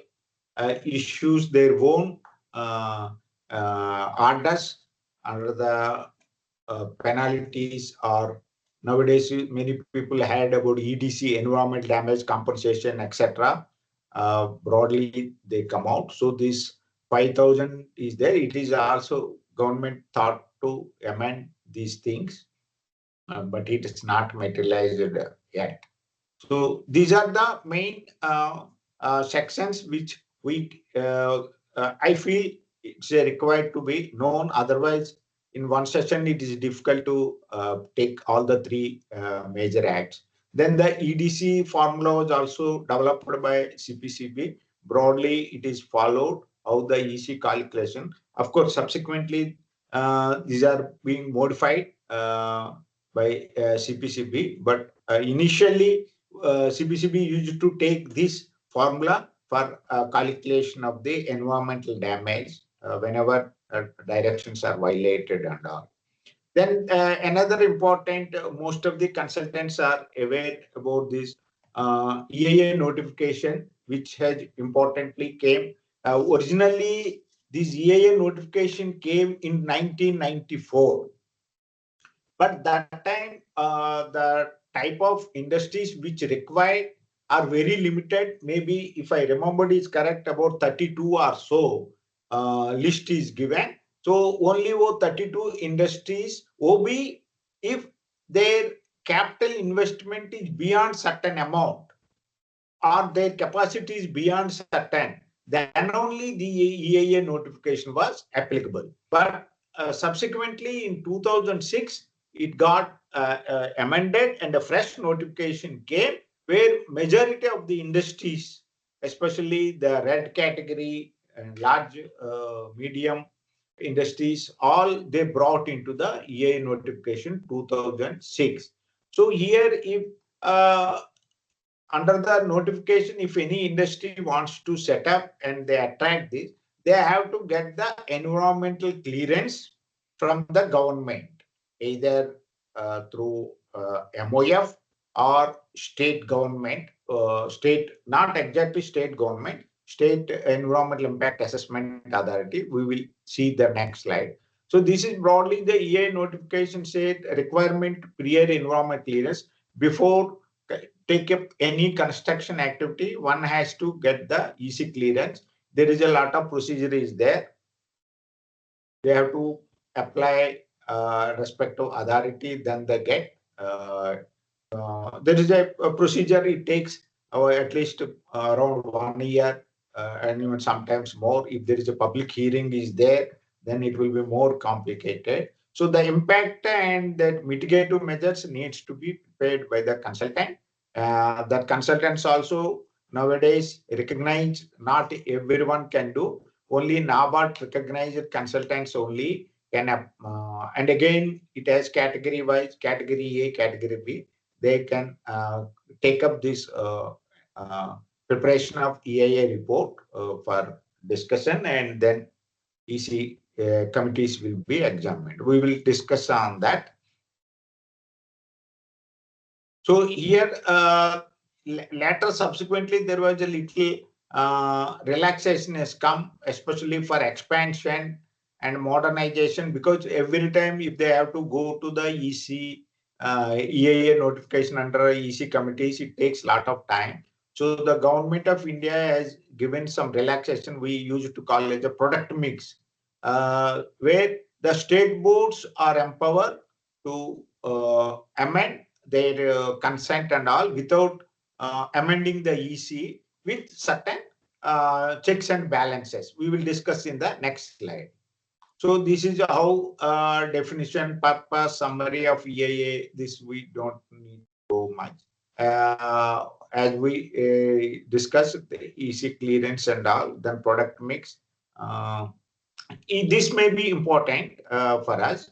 issues their own orders under the penalties, or nowadays many people heard about EDC, environment damage compensation, etc. Broadly they come out. So this 5,000 is there. It is also government thought to amend these things. But it is not materialized yet. So these are the main sections which I feel it's required to be known. Otherwise, in one session, it is difficult to take all the 3 major acts. Then the EDC formula was also developed by CPCB. Broadly, it is followed how the EC calculation. Of course, subsequently, these are being modified by CPCB, but initially CPCB used to take this formula for calculation of the environmental damage whenever directions are violated and all. Then another important, most of the consultants are aware about this EIA notification, which has importantly came. Originally, this EIA notification came in 1994. But that time, the type of industries which require are very limited. Maybe if I remember is correct, about 32 or so list is given. So only 32 industries OB, if their capital investment is beyond certain amount or their capacity is beyond certain, then only the EIA notification was applicable. But subsequently in 2006, it got amended and a fresh notification came where majority of the industries, especially the red category and large, medium industries, all they brought into the EA notification 2006. So here, if under the notification, if any industry wants to set up and they attract this, they have to get the environmental clearance from the government, either through MOF or state government, not exactly state government, state environmental impact assessment authority. We will see the next slide. So this is broadly the EA notification said requirement prior environment clearance before take up any construction activity. One has to get the EC clearance. There is a lot of procedure is there. They have to apply respective authority, then they get. There is a procedure. It takes at least around 1 year, and even sometimes more. If there is a public hearing is there, then it will be more complicated. So the impact and that mitigative measures needs to be prepared by the consultant. That consultants also nowadays recognize not everyone can do. Only NABARD recognized consultants only can. And again, it has category wise, category A, category B. They can take up this preparation of EIA report for discussion, and then EC committees will be examined. We will discuss on that. So here, later subsequently, there was a little relaxation has come, especially for expansion and modernization, because every time if they have to go to the EC, EIA notification under EC committees, it takes a lot of time. So the government of India has given some relaxation. We used to call it a product mix, where the state boards are empowered to amend their consent and all without amending the EC with certain checks and balances. We will discuss in the next slide. So this is how definition, purpose, summary of EIA. This we don't need so much. As we discussed the EC clearance and all, then product mix. This may be important for us.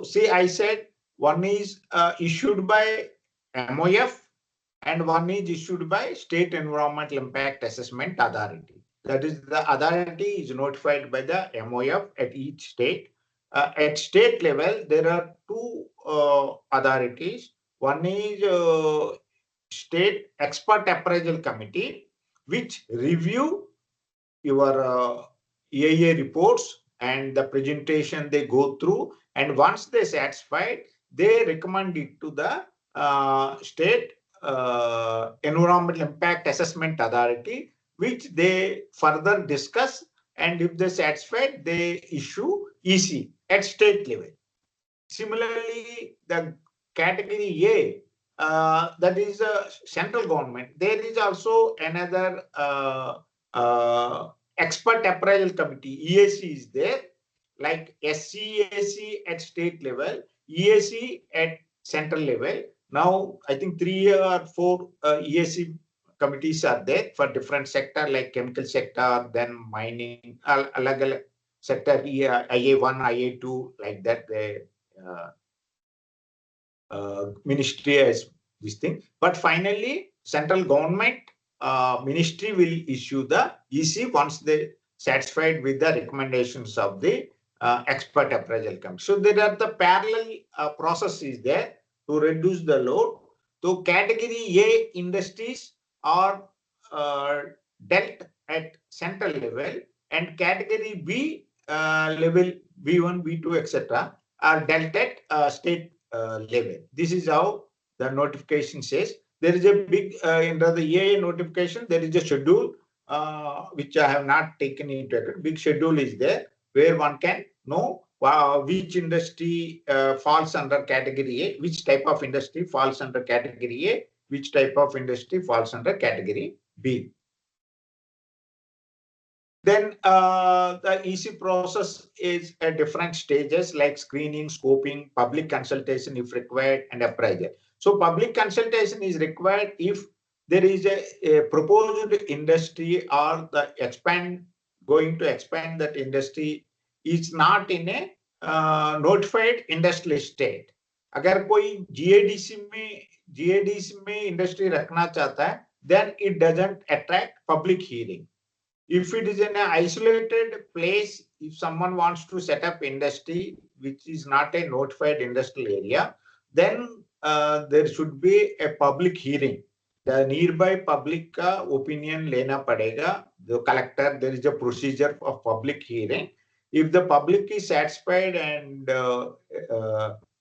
See, I said one is issued by MOF and one is issued by State Environmental Impact Assessment Authority. That is, the authority is notified by the MOF at each state. At state level, there are two authorities. One is State Expert Appraisal Committee, which review your EIA reports and the presentation they go through, and once they satisfied, they recommend it to the state environmental impact assessment authority, which they further discuss, and if they satisfied, they issue EC at state level. Similarly, the category A, that is central government. There is also another expert appraisal committee, EAC is there, like SCAC at state level, EAC at central level. Now, I think 3 or 4 EAC committees are there for different sector, like chemical sector, then mining, alag sector, IA1, IA2, like that. They ministry as this thing. But finally, central government ministry will issue the EC once they satisfied with the recommendations of the expert appraisal committee. So there are the parallel processes there to reduce the load. So category A industries are dealt at central level, and category B level B1, B2, etc. are dealt at state level. This is how the notification says. There is a big, under the EIA notification, there is a schedule which I have not taken into account. Big schedule is there where one can know which industry falls under category A, which type of industry falls under category A, which type of industry falls under category B. Then the EC process is at different stages like screening, scoping, public consultation if required, and appraisal. So public consultation is required if there is a proposed industry or the going to expand that industry is not in a notified industrial state. अगर कोई जीएडीसी में industry रखना चाहता है, then it doesn't attract public hearing. If it is in an isolated place, if someone wants to set up industry which is not a notified industrial area, then there should be a public hearing. The nearby public ka opinion lena padega. The collector, there is a procedure of public hearing. If the public is satisfied and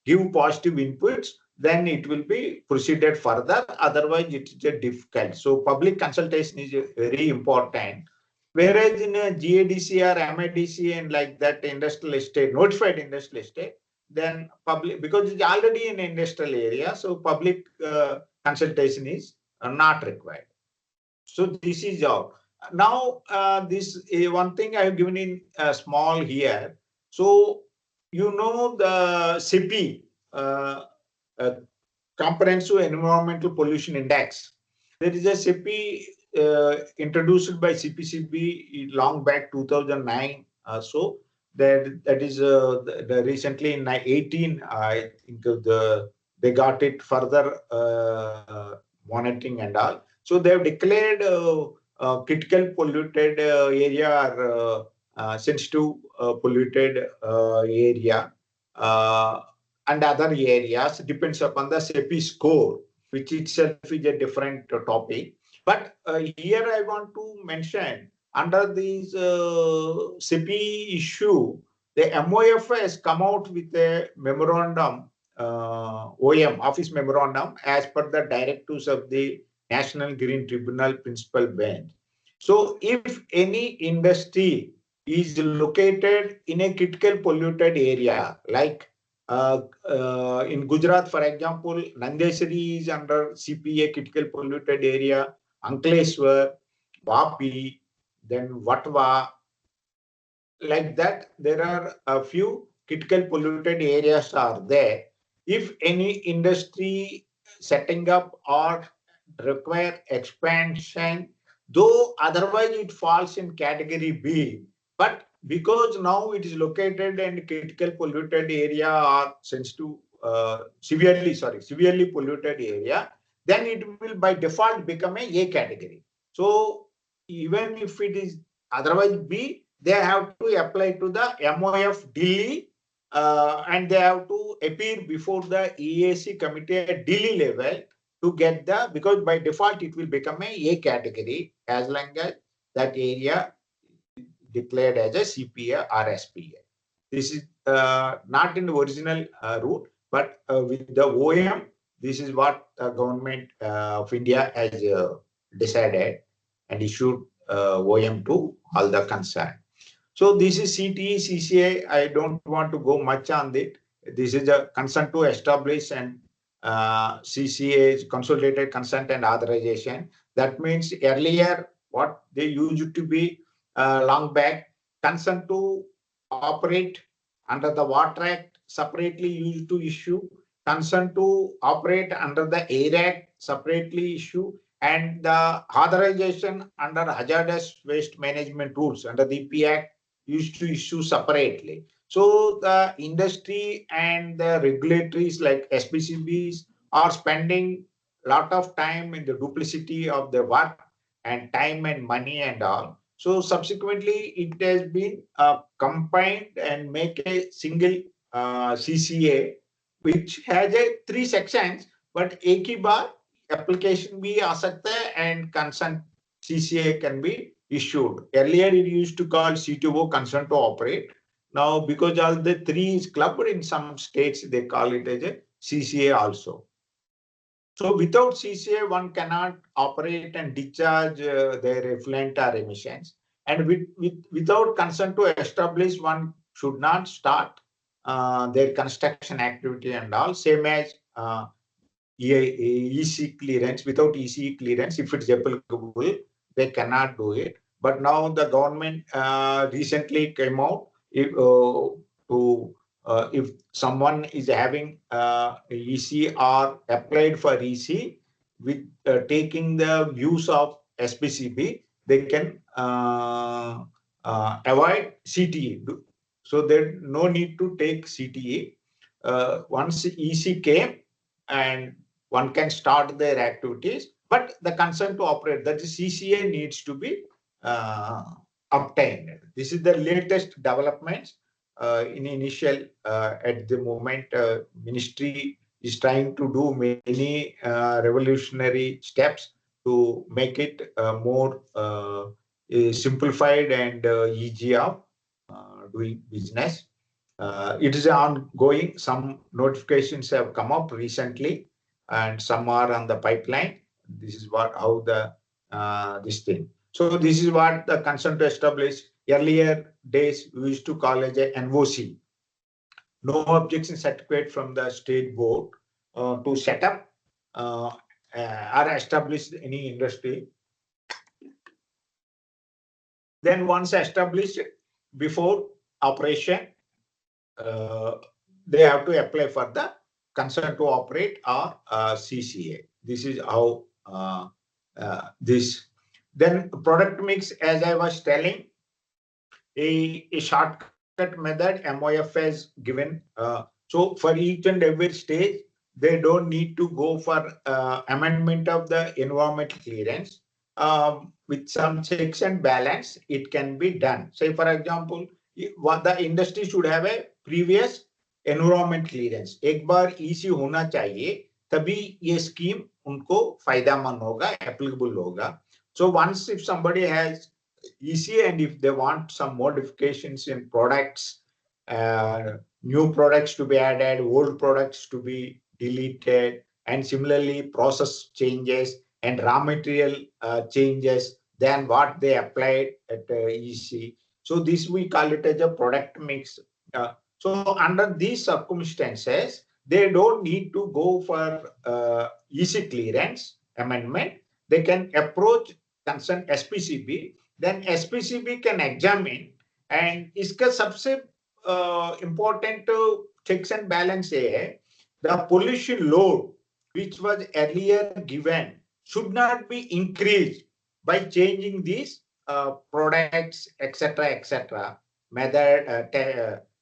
give positive inputs, then it will be proceeded further. Otherwise, it is a difficult. So public consultation is very important. Whereas in a GADC or MIDC and like that industrial estate, notified industrial estate, then public, because it's already in industrial area, so public consultation is not required. So this is all. Now, this one thing I have given in small here. So, the CP, Comprehensive Environmental Pollution Index. There is a CP introduced by CPCB long back 2009. So that is recently in 18. I think they got it further monitoring and all. So they have declared critical polluted area or sensitive polluted area. And other areas depends upon the CEPI score, which itself is a different topic. But here I want to mention under this CEPI issue, the MOF has come out with a memorandum, OM, office memorandum, as per the directives of the National Green Tribunal Principal Bench. So if any industry is located in a critical polluted area, like in Gujarat, for example, Nandesari is under CPA critical polluted area, Ankleshwar, Vapi, then Vatva. Like that, there are a few critical polluted areas are there. If any industry setting up or require expansion, though otherwise it falls in category B, but because now it is located in critical polluted area or sensitive, severely polluted area, then it will by default become a category. So even if it is otherwise B, they have to apply to the MOF Delhi and they have to appear before the EAC committee at Delhi level to get because by default it will become a category as long as that area declared as a CPA or SPA. This is not in the original route, but with the OM, this is what the government of India has decided and issued OM to all the concerned. So this is CTE, CCA. I don't want to go much on it. This is a consent to establish and CCA is consolidated consent and authorization. That means earlier what they used to be long back, consent to operate under the Water Act separately used to issue, consent to operate under the Air Act separately issue, and the authorization under hazardous waste management rules under the EP Act used to issue separately. So the industry and the regulatories like SPCBs are spending a lot of time in the duplicity of the work and time and money and all. So subsequently, it has been combined and make a single CCA, which has a 3 sections, but एक ही बार application भी आ सकता है and consent CCA can be issued. Earlier, it used to call C2O consent to operate. Now, because all the three is clubbed in some states, they call it as a CCA also. So without CCA, one cannot operate and discharge their effluent or emissions. And without consent to establish, one should not start their construction activity and all. Same as EC clearance. Without EC clearance, if it's applicable, they cannot do it. But now the government recently came out, if someone is having EC or applied for EC with taking the views of SPCB, they can avoid CTE. So there no need to take CTE. Once EC came, and one can start their activities, but the consent to operate, that is CCA, needs to be uh, obtained. This is the latest developments. In initial, at the moment, ministry is trying to do many revolutionary steps to make it more simplified and easy of doing business. It is ongoing. Some notifications have come up recently, and some are on the pipeline. This is what how the this thing. So this is what the consent to establish. Earlier days we used to call as a NOC, no objection certificate from the state board to set up uh, or establish any industry. Then once established, before operation, uh, they have to apply for the consent to operate or CCA. This is how this. Then product mix, as I was telling, a shortcut method MOF has given. So for each and every stage, they don't need to go for amendment of the environmental clearance. With some checks and balance, it can be done. Say, for example, what the industry should have a previous environment clearance. एक बार EC होना चाहिए, तभी ये scheme उनको फायदामंद होगा, applicable होगा. So once if somebody has EC, and if they want some modifications in products, new products to be added, old products to be deleted, and similarly process changes and raw material changes than what they applied at EC. So this we call it as a product mix. So under these circumstances, they don't need to go for EC clearance amendment. They can approach consent SPCB, then SPCB can examine, and इसका सबसे important checks and balance है, the pollution load which was earlier given should not be increased by changing these products, etc., method,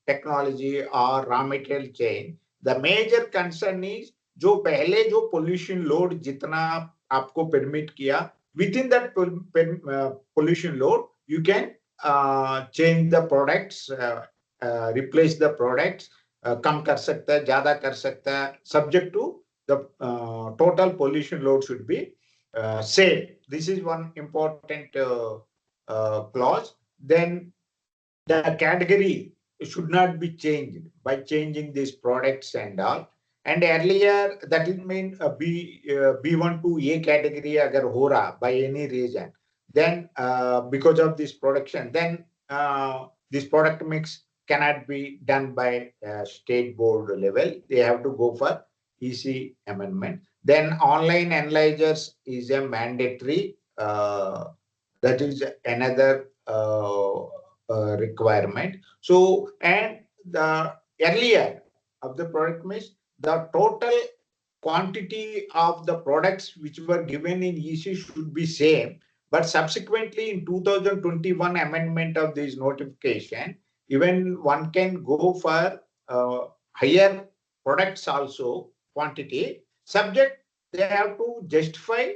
technology or raw material chain. The major concern is जो पहले जो pollution load जितना आपको permit किया, within that pollution load, you can change the products, replace the products, कम कर सकता है, ज़्यादा कर सकता है, subject to the total pollution load should be same. This is one important clause. Then the category should not be changed by changing these products and all. And earlier that will mean B1 to A category agar ho raha by any reason, then because of this production, then this product mix cannot be done by state board level. They have to go for EC amendment. Then online analyzers is a mandatory. That is another requirement. So, and the earlier of the product mix, the total quantity of the products which were given in EC should be same. But subsequently in 2021 amendment of this notification, even one can go for higher products also quantity, subject they have to justify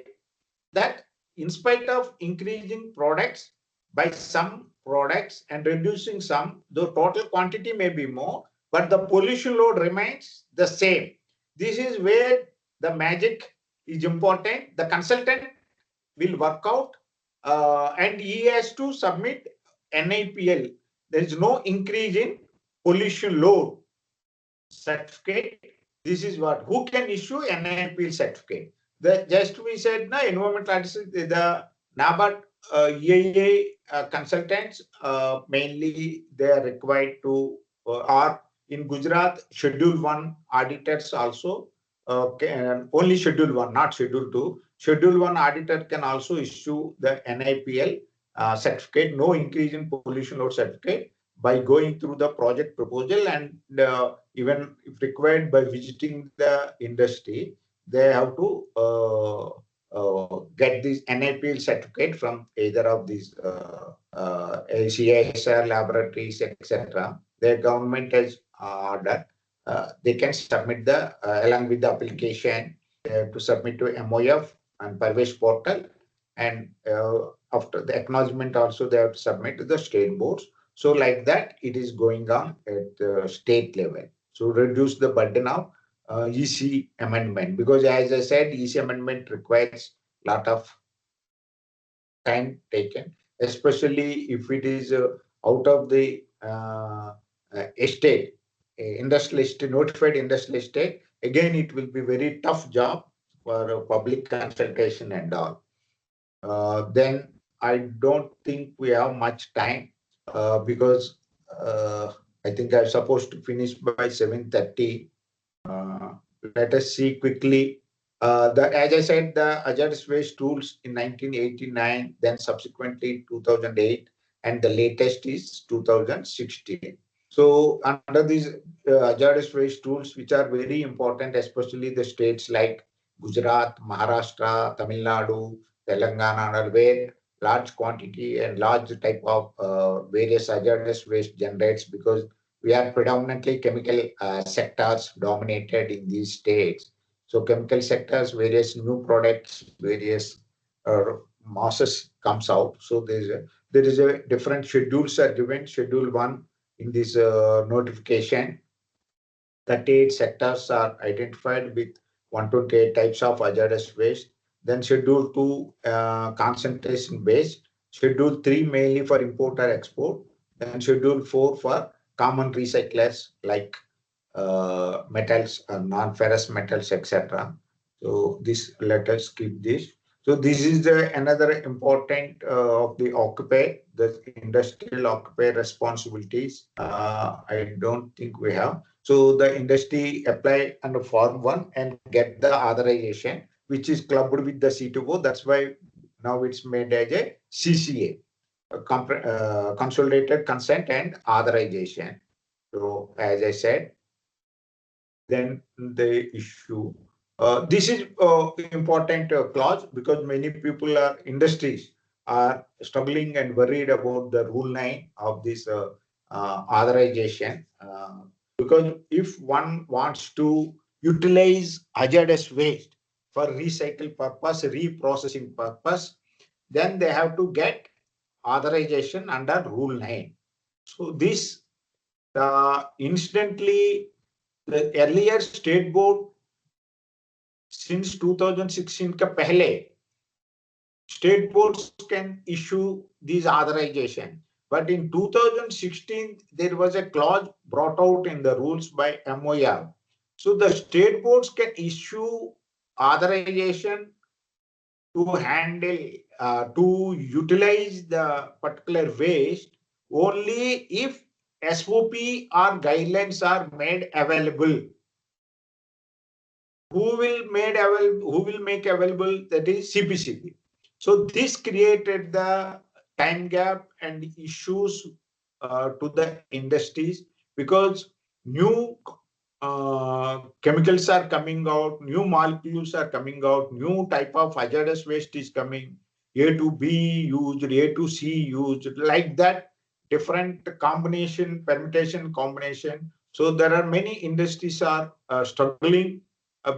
that in spite of increasing products by some products and reducing some, the total quantity may be more, but the pollution load remains the same. This is where the magic is important. The consultant will work out and he has to submit NIPL. There is no increase in pollution load certificate. This is what, who can issue NIPL certificate. Just we said, na environmental artists, the NABARD EIA consultants, mainly they are required to, or in Gujarat, Schedule 1 auditors also, only Schedule 1, not Schedule 2. Schedule 1 auditor can also issue the NIPL certificate, no increase in pollution load certificate by going through the project proposal, and even if required by visiting the industry, they have to get this NAPL certificate from either of these CSR laboratories, etc. The government has ordered. They can submit the along with the application to submit to MOF and Parvesh portal, and after the acknowledgement also they have to submit to the state boards. So like that, it is going on at the state level. So reduce the burden of EC amendment, because as I said, EC amendment requires a lot of time taken, especially if it is out of the estate, industrial estate, notified industrial estate. Again, it will be very tough job for public consultation and all. Then I don't think we have much time because I think I'm supposed to finish by 7:30. Uh, Let us see quickly. As I said, the hazardous waste rules in 1989, then subsequently 2008, and the latest is 2016. So under these hazardous waste rules, which are very important, especially the states like Gujarat, Maharashtra, Tamil Nadu, Telangana, where large quantity and large type of various hazardous waste generates, because we are predominantly chemical sectors dominated in these states. So chemical sectors, various new products, various masses comes out. So there is a different schedules are given. Schedule 1 in this notification, 38 sectors are identified with 128 types of hazardous waste. Then Schedule 2, concentration based. Schedule 3, mainly for import or export. Then Schedule 4 for common recyclers like metals, non-ferrous metals, etc. So this, let us keep this. So this is another important of the occupier, the industrial occupier responsibilities. I don't think we have. So the industry apply under Form 1 and get the authorization, which is clubbed with the C2O. That's why now it's made as a CCA, consolidated consent and authorization. So as I said, then the issue. This is important clause, because many people are industries are struggling and worried about the Rule 9 of this authorization. Because if one wants to utilize hazardous waste for recycle purpose, reprocessing purpose, then they have to get authorization under Rule 9. So this instantly, the earlier state board since 2016 ka pehle, state boards can issue these authorization. But in 2016, there was a clause brought out in the rules by MOR. So the state boards can issue authorization to handle, to utilize the particular waste only if SOP or guidelines are made available. Who will make available, that is CPCB. So this created the time gap and issues to the industries, because new chemicals are coming out, new molecules are coming out, new type of hazardous waste is coming, A to B used, A to C used, like that, different combination, permutation combination. So there are many industries are struggling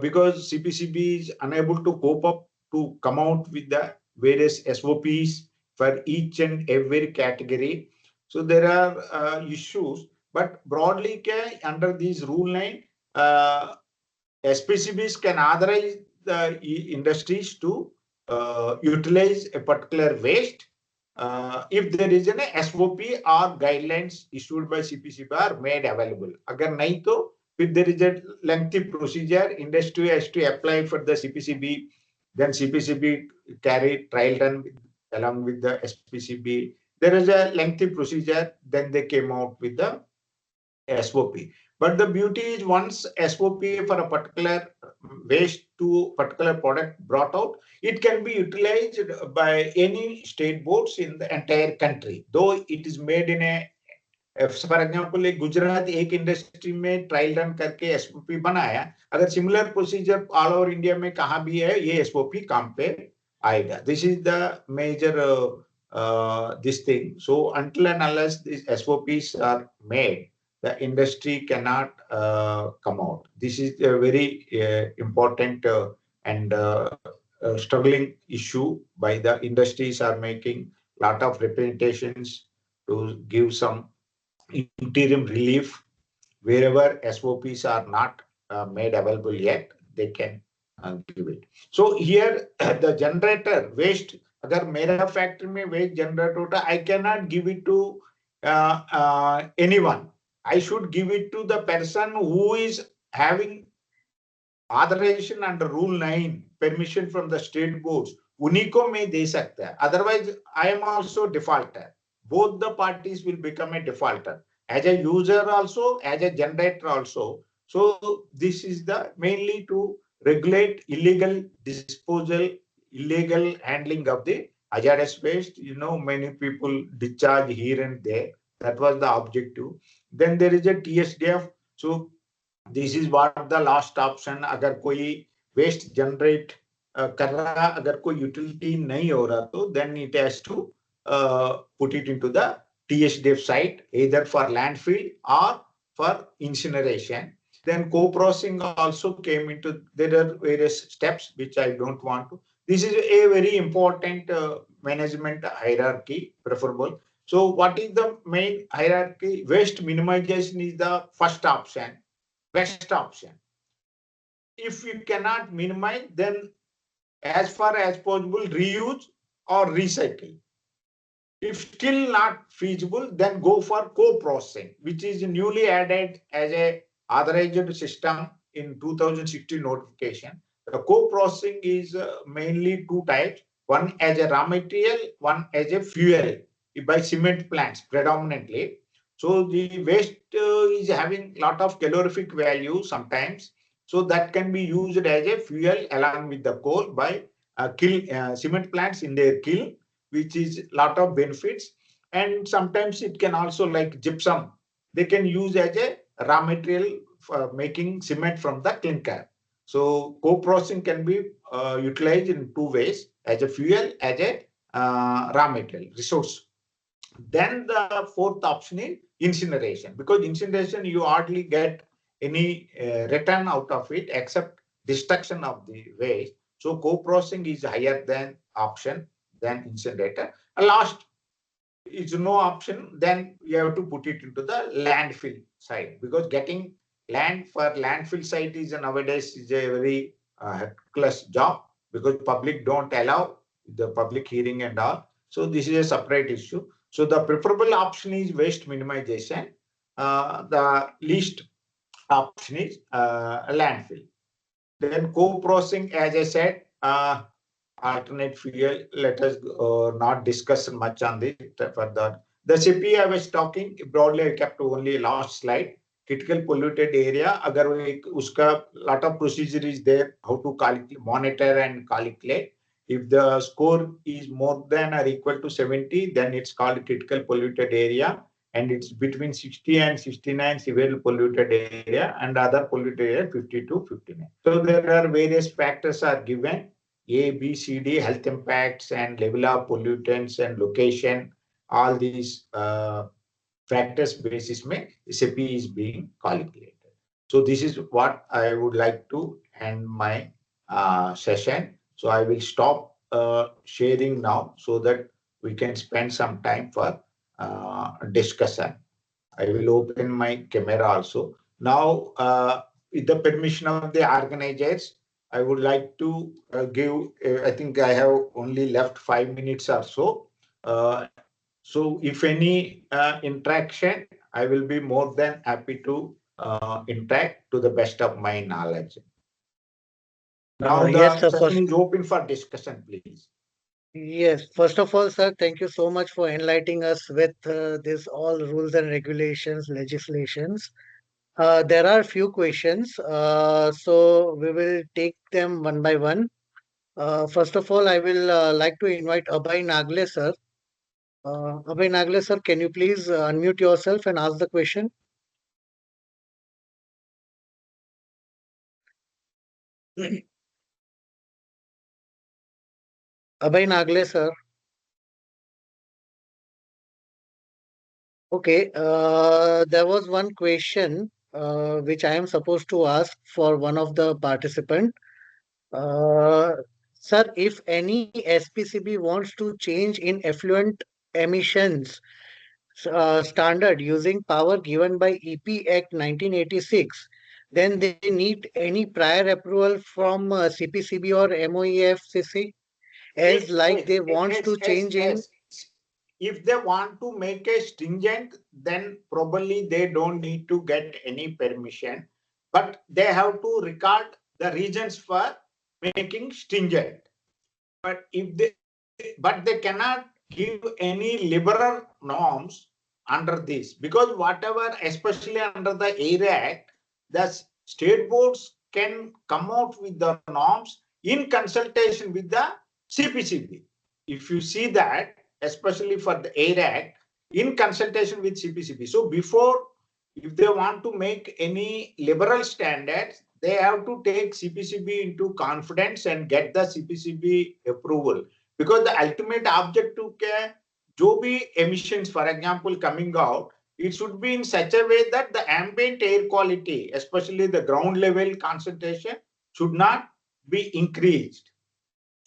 because CPCB is unable to cope up to come out with the various SOPs for each and every category. So there are issues, but broadly under this Rule 9, SPCBs can authorize the industries to utilize a particular waste if there is an SOP or guidelines issued by CPCB are made available. Agar nahi to, if there is a lengthy procedure, industry has to apply for the CPCB, then CPCB carry trial run along with the SPCB. There is a lengthy procedure, then they came out with the SOP. But the beauty is, once SOP for a particular waste to particular product brought out, it can be utilized by any state boards in the entire country. Though it is made in a, for example एक गुजरात एक industry में trial run करके SOP बनाया, अगर similar procedure all over India में कहाँ भी है, ये एसओपी काम पे आएगा. This is the major this thing. So until and unless these SOPs are made, the industry cannot come out. This is a very important and struggling issue by the industries are making lot of representations to give some interim relief wherever SOPs are not made available yet, they can give it. So here the generator waste, अगर मेरा factory में waste generate होता, I cannot give it to anyone. I should give it to the person who is having authorization under Rule 9, permission from the state boards. उन्हीं को मैं दे सकता है. Otherwise, I am also defaulter. Both the parties will become a defaulter. As a user also, as a generator also. So this is the mainly to regulate illegal disposal, illegal handling of the hazardous waste. You know, many people discharge here and there. That was the objective. Then there is a TSDF. So this is what the last option. अगर कोई waste generate कर रहा, अगर कोई utility नहीं हो रहा, तो then it has to put it into the TSDF site, either for landfill or for incineration. Then co-processing also came into. There are various steps which I don't want to. This is a very important management hierarchy preferable. So what is the main hierarchy? Waste minimization is the first option, best option. If you cannot minimize, then as far as possible, reuse or recycle. If still not feasible, then go for co-processing, which is newly added as a authorized system in 2016 notification. The co-processing is mainly two types: one as a raw material, one as a fuel by cement plants predominantly. So the waste is having a lot of calorific value sometimes. So that can be used as a fuel along with the coal by cement plants in their kiln, which is lot of benefits. And sometimes it can also, like gypsum, they can use as a raw material for making cement from the clinker. So co-processing can be utilized in two ways: as a fuel, as a raw material resource. Then the fourth option is incineration, because incineration you hardly get any return out of it except destruction of the waste. So co-processing is higher than option than incinerator. Last is no option, then you have to put it into the landfill site, because getting land for landfill site is nowadays is a very Hercules job, because public don't allow the public hearing and all. So this is a separate issue. So the preferable option is waste minimization. The least option is landfill. Then co-processing, as I said, alternate fuel. Let us not discuss much on this further. The CP I was talking broadly, I kept only last slide. Critical polluted area. अगर वो एक उसका lot of procedure is there how to calculate, monitor and calculate. If the score is more than or equal to 70, then it's called critical polluted area, and it's between 60 and 69 severe polluted area, and other polluted area 50 to 59. So there are various factors are given: A, B, C, D, health impacts and level of pollutants and location. All these factors basis में SAP is being calculated. So this is what I would like to end my session. So I will stop sharing now so that we can spend some time for discussion. I will open my camera also. Now, with the permission of the organizers, I would like to give, I think I have only left 5 minutes or so. So if any interaction, I will be more than happy to interact to the best of my knowledge. Now Yes, the sir. session is open for discussion, please. Yes, first of all, sir, thank you so much for enlightening us with this all rules and regulations, legislations. There are few questions, so we will take them one by one. First of all, I will like to invite Abhay Nagle sir. Abhay Nagle sir, can you please unmute yourself and ask the question? Abhay Nagle sir. Okay, there was one question which I am supposed to ask for one of the participant. Uh, Sir, if any SPCB wants to change in effluent emissions standard using power given by EP Act 1986, then they need any prior approval from CPCB or MOEFCC, as Yes, like yes, they wants yes, to yes, change in. yes. If they want to make a stringent, then probably they don't need to get any permission, but they have to record the reasons for making stringent. But if they cannot give any liberal norms under this, because whatever, especially under the Air Act, the state boards can come out with the norms in consultation with the CPCB. If you see that, especially for the Air Act, in consultation with CPCB. So before, if they want to make any liberal standards, they have to take CPCB into confidence and get the CPCB approval, because the ultimate objective के जो भी emissions, for example, coming out, it should be in such a way that the ambient air quality, especially the ground level concentration, should not be increased.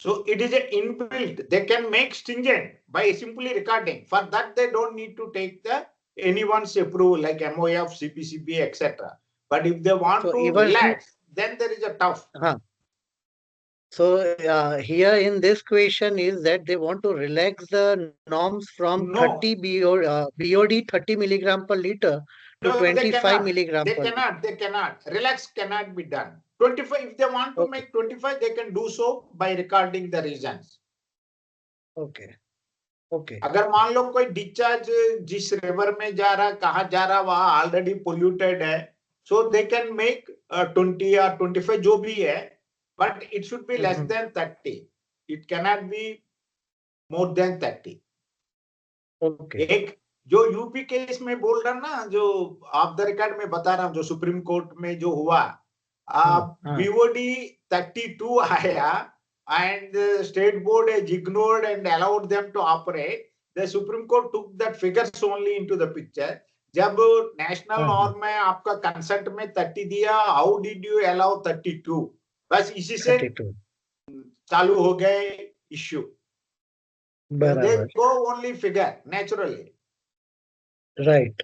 So it is a inbuilt. They can make stringent by simply recording. For that, they don't need to take the anyone's approval like MOF, CPCB, etc. But if they want So to even relax, then there is a tough. so here in this question is that they want to relax the norms from 30 No, BOD 30 milligram per liter to no, they 25 cannot. milligram They per liter. cannot. They cannot. Relax cannot be done. 25, if they want to Okay, make 25, they can do so by recording the reasons. okay, okay. अगर मान लो कोई discharge जिस river में जा रहा है, कहाँ जा रहा है, वहां ऑलरेडी पोल्यूटेड है, सो दे कैन मेक 20 या 25 जो भी है, but it should be less Mhm. Than 30. It cannot be more than 30. Okay. एक जो यूपी केस में बोल रहा ना, जो ऑफ द रिकॉर्ड में बता रहा हूँ, जो सुप्रीम कोर्ट में जो हुआ, हाँ, बीओडी 32 आया and the state board has ignored and allowed them to operate. The Supreme Court took that figures only into the picture. जब नेशनल हाँ, हाँ, नॉर्म में आपका कंसेंट में 30 दिया, हाउ डिड यू अलाउ 32? बस इसी से 32. चालू हो गए इश्यू. They बराबर. go only figure naturally. Right.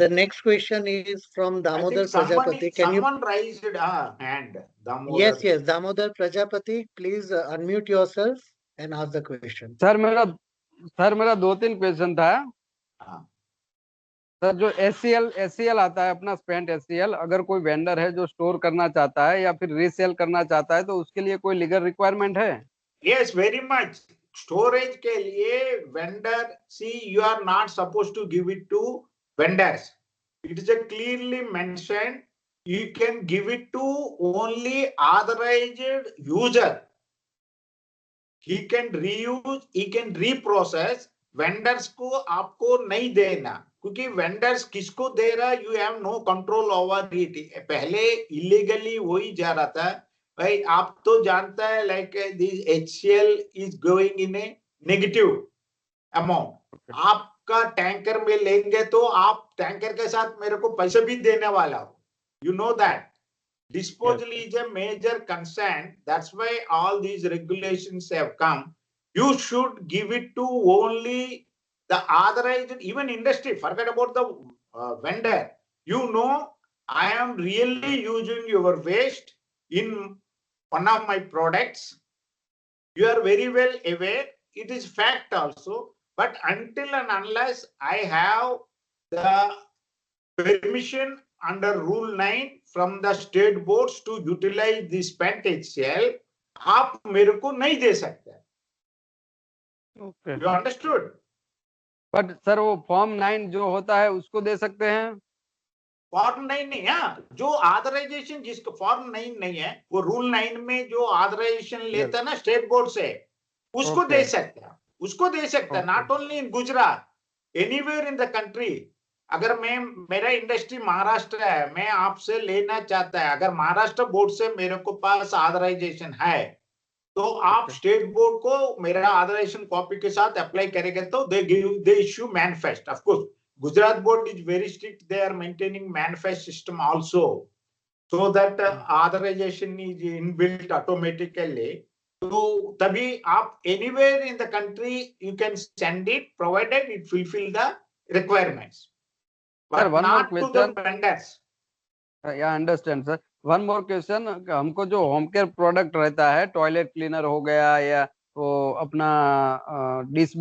The next question is from I think Damodar Prajapati. Can you? someone raised a hand. Yes, Damodar. yes, Damodar Prajapati. Please unmute yourself and ask the question. Sir मेरा 2-3 question था. हाँ. Sir, जो SCL आता है अपना spent SCL, अगर कोई vendor है जो स्टोर करना चाहता है या फिर रीसेल करना चाहता है, तो उसके लिए कोई लीगल रिक्वायरमेंट है? Yes, very much. Storage के लिए vendor, see, you are not supposed to give it to vendors. It is a clearly mentioned. You can give it to only authorized user. He can reuse, he can reprocess. Vendors को आपको नहीं देना, क्योंकि vendors किसको दे रहा, you have no control over it. पहले illegally वही जा रहा था भाई. आप तो जानता है, like this HCL is going in a negative amount. आपका टैंकर में लेंगे तो आप टैंकर के साथ मेरे को पैसे भी देने वाला हो. You know that. Disposal is a major concern. That's why all these regulations have come. You should give it to only the authorized, even industry. Forget about the vendor. You know, I am really using your waste in one of my products. You are very well aware. It is fact also. But until and unless I have the permission under Rule 9 from the state boards to utilize the spent HCl, आप मेरे को नहीं दे सकते. Okay. You understood? But sir, वो form 9 जो होता है उसको दे सकते हैं? फॉर्म 9 नहीं, हाँ, जो ऑथराइजेशन जिसको फॉर्म 9 नहीं है, वो रूल 9 में जो ऑथराइजेशन यस, लेता है ना स्टेट बोर्ड से, उसको ओके दे सकता है, उसको दे सकता है, okay not only in Gujarat, anywhere in the country. अगर मैं, मेरा इंडस्ट्री महाराष्ट्र है, मैं आपसे लेना चाहता है, अगर महाराष्ट्र बोर्ड से मेरे को पास ऑथराइजेशन है, तो आप ओके स्टेट बोर्ड को मेरा ऑथराइजेशन कॉपी के साथ अप्लाई करेंगे तो they issue manifest. Of course Gujarat board is very strict, they are maintaining manifest system also, so that authorization is inbuilt automatically. तो तभी आप anywhere in the country you can send it provided it fulfill the requirements, sir but one more not to the question, vendors. या understand sir, one more question, हमको जो home care product रहता है, toilet cleaner हो गया या वो अपना डिश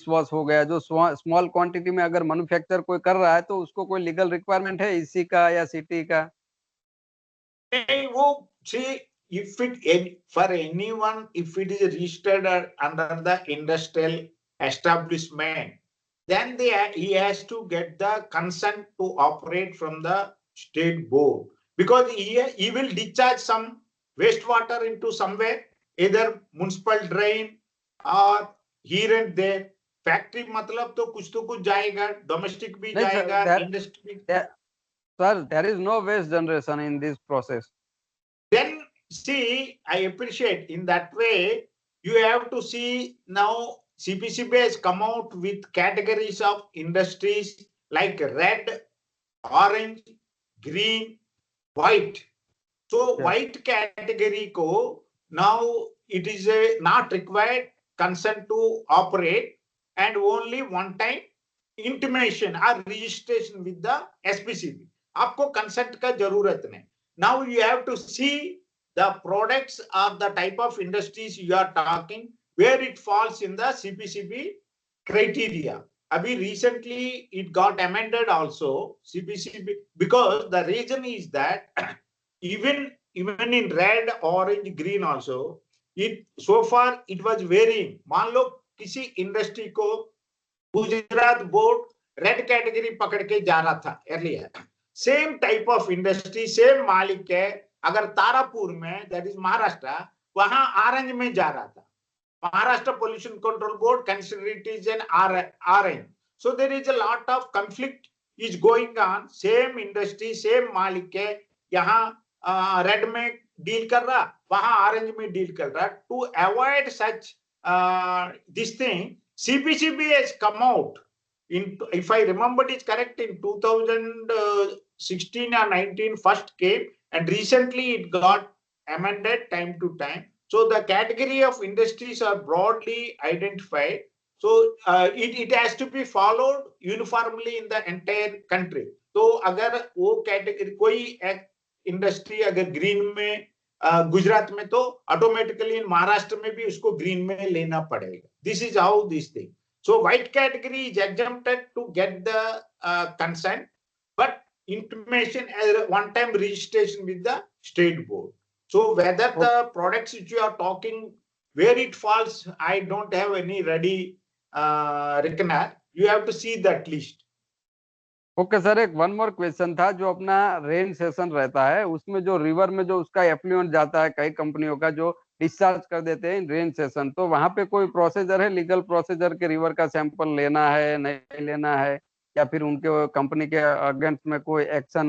वॉश हो गया, जो स्मॉल क्वांटिटी में अगर मैन्युफैक्चर कोई कर रहा है तो उसको कोई लीगल रिक्वायरमेंट है इसी का या सिटी का? नहीं, वो see, if for anyone, if it is registered under the industrial establishment, then he has to get the consent to operate from the state board, because he will discharge some wastewater into somewhere, either municipal drain or here and there. Factory मतलब तो कुछ जाएगा, domestic भी नहीं sir, जाएगा, industry भी। Sir there is no waste generation in this process. Then see, I appreciate in that way. You have to see now CPCB has come out with categories of industries like red, orange, green, white. So yes, white category ko now it is not required consent to operate, and only one time intimation or registration with the SPCB. आपको consent का जरूरत नहीं. Now you have to see the products or the type of industries you are talking, where it falls in the CPCB criteria. Abhi recently it got amended also CPCB, because the reason is that even in red, orange, green also, it so far it was varying. मान लो किसी industry को Gujarat board red category पकड़ के जा रहा था earlier, same type of industry, same मालिक है, अगर तारापुर में, दैट इज महाराष्ट्र, वहां ऑरेंज में जा रहा था, Maharashtra Pollution Control Board consider it is an RN. So there is a lot of conflict is going on. Same industry, same मालिक है, यहाँ रेड में डील कर रहा, वहां ऑरेंज में डील कर रहा. To avoid such this thing, CPCB has come out in, if I remember it is correct, in 2016 or 19 first came, and recently it got amended time to time. So the category of industries are broadly identified. So it has to be followed uniformly in the entire country. तो अगर वो category कोई industry अगर green में गुजरात में, तो automatically Maharashtra में भी उसको ग्रीन में लेना पड़ेगा. This is how this thing. So white category is exempted to get the consent, but intimation as one time registration with the state board. So whether the products which you are talking, where it falls, I don't have any ready reckoner. You have to see that list. Okay sir, एक one more question था, जो अपना rain session रहता है उसमें जो river में जो उसका एफ्लुएंट जाता है, कई कंपनियों का जो डिस्चार्ज कर देते हैं रेन सेशन, तो वहां पे कोई प्रोसीजर है, लीगल प्रोसीजर के रिवर का सैंपल लेना है नहीं लेना है, या फिर उनके कंपनी के अगेंस्ट में कोई एक्शन?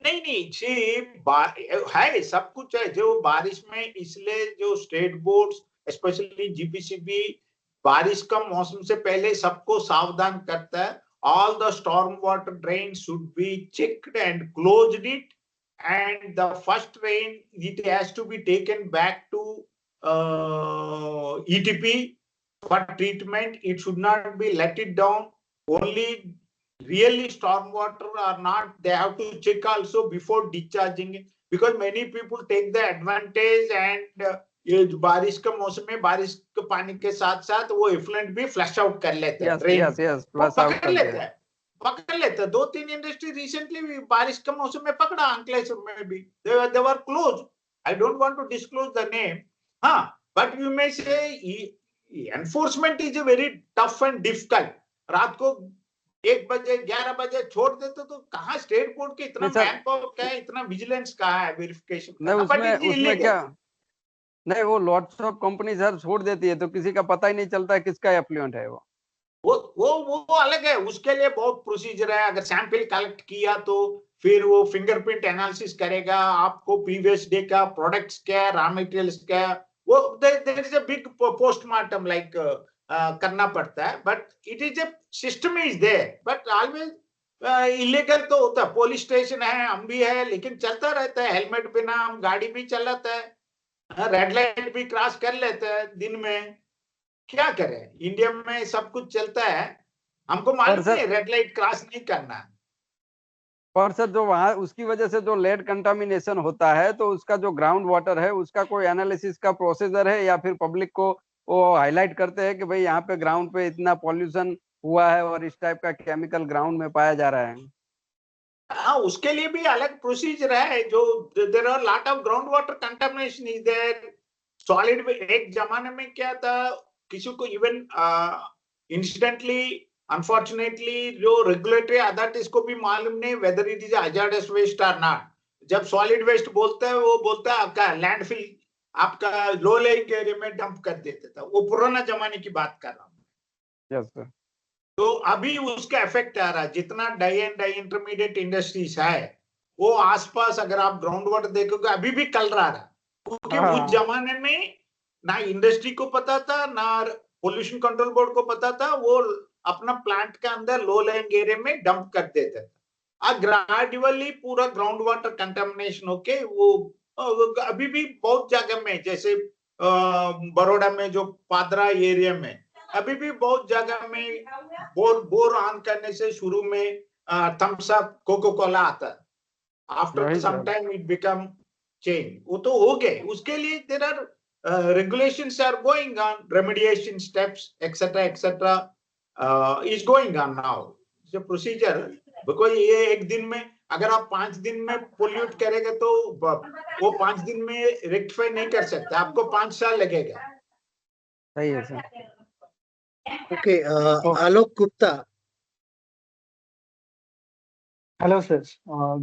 नहीं नहीं है, सब कुछ है जो बारिश में, इसलिए जो स्टेट बोर्ड्स स्पेशली जीपीसीबी बारिश का मौसम से पहले सबको सावधान करता है. All the storm water drain should be checked and closed it, and the first rain it has to be taken back to ETP for treatment. It should not be let it down. Only really stormwater or not, they have to check also before discharging it, because many people take the advantage and ये बारिश का मौसम में बारिश के पानी के साथ साथ वो इफ्लुएंट भी फ्लश आउट कर लेते हैं यस ड्रेन यस में, यस, वो फ्लश आउट पकड़ करते लेते हैं। हैं, पकड़ लेते हैं. 2-3 इंडस्ट्री रिसेंटली बारिश के मौसम में पकड़ा, अंकलेश्वर में भी they were closed. I don't want to disclose the name. हाँ, but you may say enforcement is a very tough and difficult. रात को 1 बजे 11 बजे छोड़ देते तो कहाँ स्टेट बोर्ड के इतना नहीं सर, मैन पावर क्या है, इतना विजिलेंस कहाँ है वेरिफिकेशन नहीं करना, बट उसमें इट इज उसमें इलीगल। क्या, नहीं वो लॉट्स ऑफ कंपनी सर छोड़ देती है तो किसी का पता ही नहीं चलता है किसका एप्लीकेंट है वो। वो अलग है, उसके लिए बहुत प्रोसीजर है। अगर सैंपल कलेक्ट किया तो फिर वो फिंगरप्रिंट एनालिसिस करेगा, आपको प्रीवियस डे का प्रोडक्ट्स क्या, रॉ मटेरियल्स क्या, वो there is a big postmortem like करना पड़ता है। But it is a system is there, but always illegal तो होता है। पुलिस स्टेशन है, हम भी है, लेकिन चलता रहता है। हेलमेट बिना हम गाड़ी भी चलाता है, रेड लाइट भी क्रॉस कर लेते हैं दिन में। क्या करें, इंडिया में सब कुछ चलता है, हमको पर मालूम सर नहीं रेड लाइट क्रॉस नहीं करना। पर सर जो वहां उसकी वजह से जो लेड कंटामिनेशन होता है तो उसका जो ग्राउंड वाटर है उसका कोई एनालिसिस का प्रोसीजर है, या फिर पब्लिक को वो हाईलाइट करते हैं कि भाई यहाँ पे ग्राउंड पे इतना पॉल्यूशन हुआ है और इस टाइप का केमिकल ग्राउंड में पाया जा रहा है? हाँ, उसके लिए भी अलग प्रोसीजर है। जो there are lot of ground water contamination is there, solid. एक जमाने में क्या था, किसी को इवन इंसिडेंटली अनफॉर्चुनेटली जो रेगुलेटरी अथॉरिटीज को भी मालूम नहीं whether it is hazardous waste और नॉट। जब सॉलिड वेस्ट बोलते हैं, वो बोलता है आपका लैंडफिल, आपका लो लेइंग एरिया में डंप कर देता था। वो पुराना जमाने की बात कर रहा हूँ। Yes sir. तो अभी उसका इफेक्ट आ रहा है। जितना dye and dye intermediate industries है, वो आसपास अगर आप ग्राउंड वाटर देखोगे अभी भी कल रहा है, क्योंकि उस हाँ। जमाने में ना इंडस्ट्री को पता था, ना पोल्यूशन कंट्रोल बोर्ड को पता था। वो अपना प्लांट के अंदर लो लेइंग एरिया में डंप कर देते थे। ग्रेजुअली पूरा ग्राउंड वाटर कंटेमिनेशन होके वो अभी भी बहुत जगह में, जैसे बड़ौदा में जो पादरा एरिया में, अभी भी बहुत जगह में बोर बोर ऑन करने से शुरू में थम्स अप कोको कोला आता है, आफ्टर यही some sir. Time it become change. वो तो हो गए, उसके लिए there are regulations are going on, remediation steps etc is going on now, it's a procedure। Because ये एक दिन में, अगर आप 5 दिन में पोल्यूट करेंगे तो वो 5 दिन में रेक्टिफाई नहीं कर सकते, आपको 5 साल लगेगा। सही है सर। Okay, तो Alok Gupta. Hello, sir.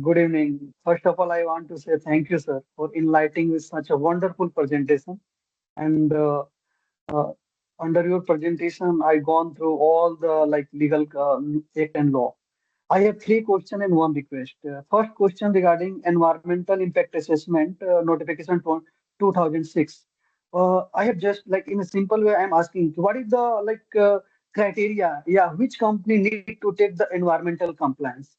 Good evening. First of all, I want to say thank you, sir, for enlightening with such a wonderful presentation. And uh, under your presentation, I gone through all the like legal act and law. I have three questions and one request. First question regarding environmental impact assessment notification 2006. I have just like in a simple way, I'm asking what is the criteria? Yeah, which company need to take the environmental compliance?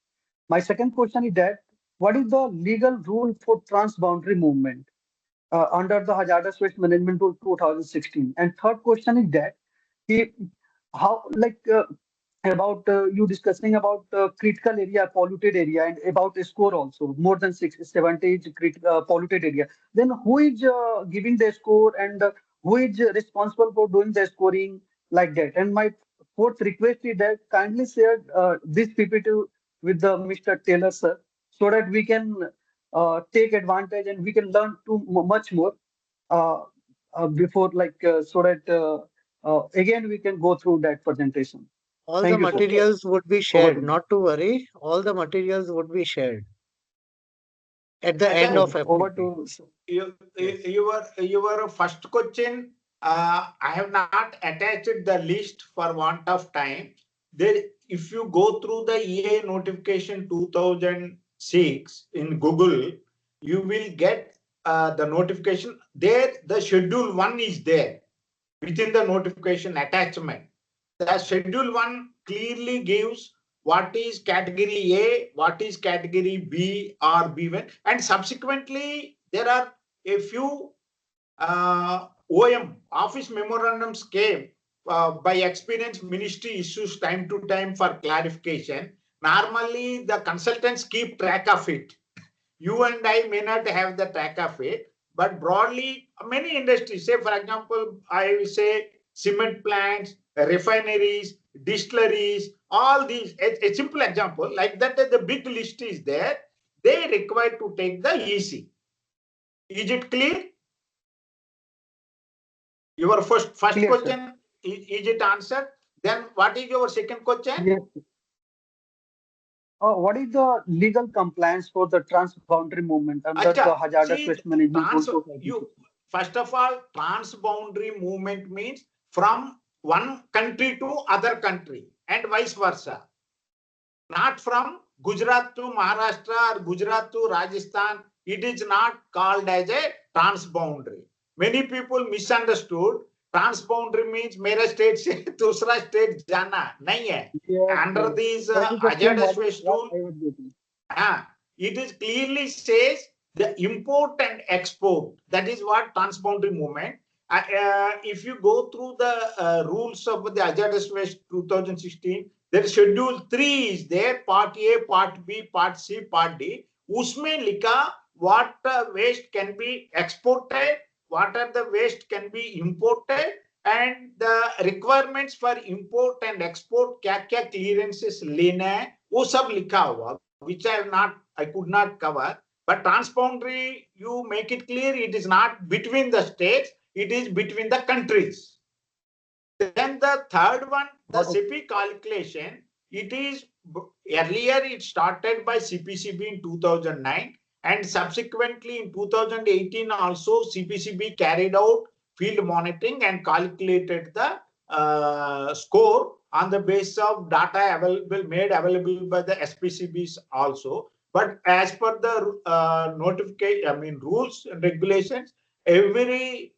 My second question is that what is the legal rule for transboundary movement under the Hazardous Waste Management Rule 2016? And third question is that he, how about you discussing about critical area, polluted area, and about a score also more than 70 is polluted area. Then who is giving the score and who is responsible for doing the scoring like that? And my fourth request is that kindly share this PPT with the Mr. Taylor sir, so that we can take advantage and we can learn too much more uh, before so that again we can go through that presentation. All the Thank you, sir. materials would be Over shared, to you. not to worry. All the materials would be shared at the end Then of Over FPT. to Yes. your first question, I have not attached the list for want of time. There, if you go through the EA notification 2006 in Google, you will get the notification there. The schedule 1 is there within the notification attachment. The schedule 1 clearly gives what is category A, what is category B or B1, and subsequently there are a few OM office memorandums came by experience. Ministry issues time to time for clarification. Normally the consultants keep track of it. You and I may not have the track of it, but broadly, many industries, say for example, I will say cement plants, refineries, distilleries, all these, a simple example, like that, the big list is there, they require to take the EC. Is it clear? Your first clear, sir. question, is it answered? Then what is your second question? Yes, What is the legal compliance for the transboundary movement under the Acha, hazardous see, waste management rules of IBC? first of all, transboundary movement means from one country to other country and vice versa. Not from Gujarat to Maharashtra or Gujarat to Rajasthan. It is not called as a transboundary. Many people misunderstood. Transboundary means मेरे state से दूसरा state जाना नहीं है. Yes, Under yes. these That is the same hazardous waste what rule, I was getting. it is clearly says the import and export. That is what transboundary movement. If you go through the rules of the hazardous waste 2016, there is schedule 3 is there, part A, part B, part C, part D. उसमें लिखा what waste can be exported, what are the waste can be imported, and the requirements for import and export क्या clearances लेना है वो सब लिखा हुआ, which I could not cover. But transboundary, you make it clear, it is not between the states, it is between the countries. Then the third one, the CP calculation, it is earlier it started by CPCB in 2009, and subsequently in 2018 also CPCB carried out field monitoring and calculated the score on the basis of data made available by the SPCBs also. But as per the notification, rules and regulations, every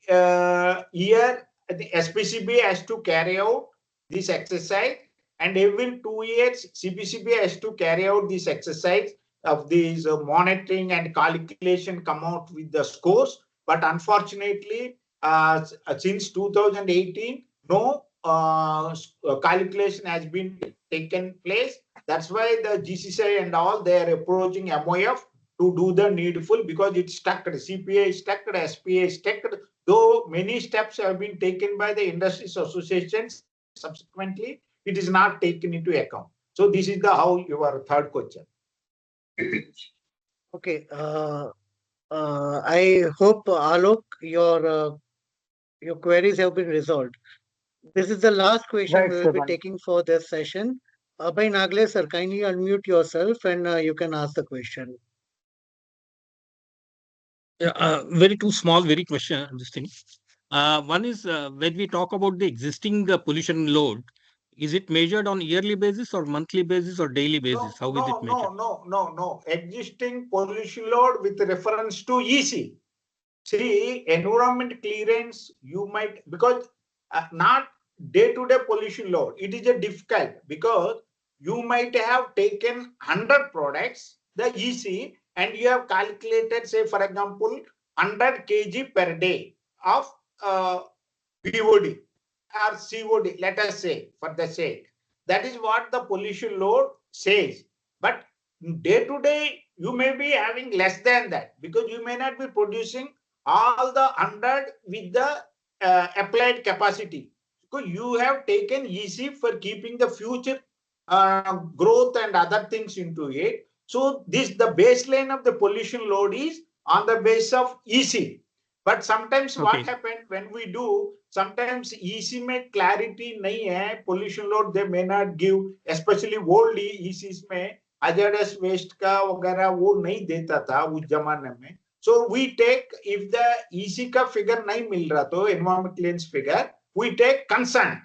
year the SPCB has to carry out this exercise, and every 2 years CPCB has to carry out this exercise of these monitoring and calculation, come out with the scores. But unfortunately, since 2018, no calculation has been taken place. That's why the GCCI and all, they are approaching MOF to do the needful, because it's stuck. CPA is stuck, SPA is stuck. Though many steps have been taken by the industries associations, subsequently it is not taken into account. So this is the how your third question. Okay. I hope, Alok, your queries have been resolved. This is the last question Right, we will sir. be Right. taking for this session. Abhay Nagle, sir, kindly unmute yourself and you can ask the question. Yeah, very two small, very question. This thing. One is when we talk about the existing pollution load, is it measured on yearly basis or monthly basis or daily basis? How is it measured? No. Existing pollution load with reference to EC. See, environment clearance, you might, because not day-to-day pollution load, it is a difficult, because you might have taken 100 products, the EC, and you have calculated, say, for example, 100 kg per day of BOD or COD, let us say, for the sake. That is what the pollution load says. But day to day, you may be having less than that, because you may not be producing all the 100 with the applied capacity. So you have taken EC for keeping the future growth and other things into it. So the baseline of the pollution load is on the base of EC. But sometimes what happens when we do, sometimes EC में clarity नहीं है, pollution load they may not give, especially old ECs में hazardous waste का वगैरह वो नहीं देता था उस जमाने में. So we take, if the EC का figure नहीं मिल रहा तो environment clearance figure, we take consent.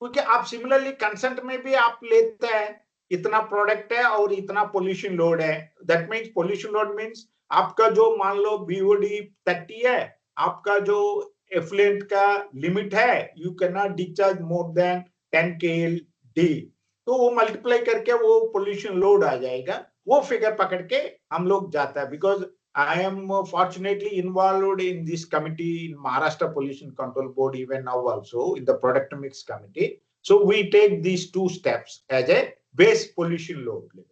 क्योंकि आप सिमिलरली कंसेंट में भी आप लेते हैं इतना प्रोडक्ट है और इतना पोल्यूशन लोड है. That means pollution load means आपका जो मान लो बीओडी 30 है, आपका जो एफ्लुएंट का लिमिट है, you can not discharge more than 10 KLD, तो वो मल्टीप्लाई करके वो पोल्यूशन लोड आ जाएगा. वो फिगर पकड़ के हम लोग जाता है. Because I am fortunately involved in this committee in Maharashtra Pollution Control Board even now also in the product mix committee. So we take these two steps as a base pollution load level.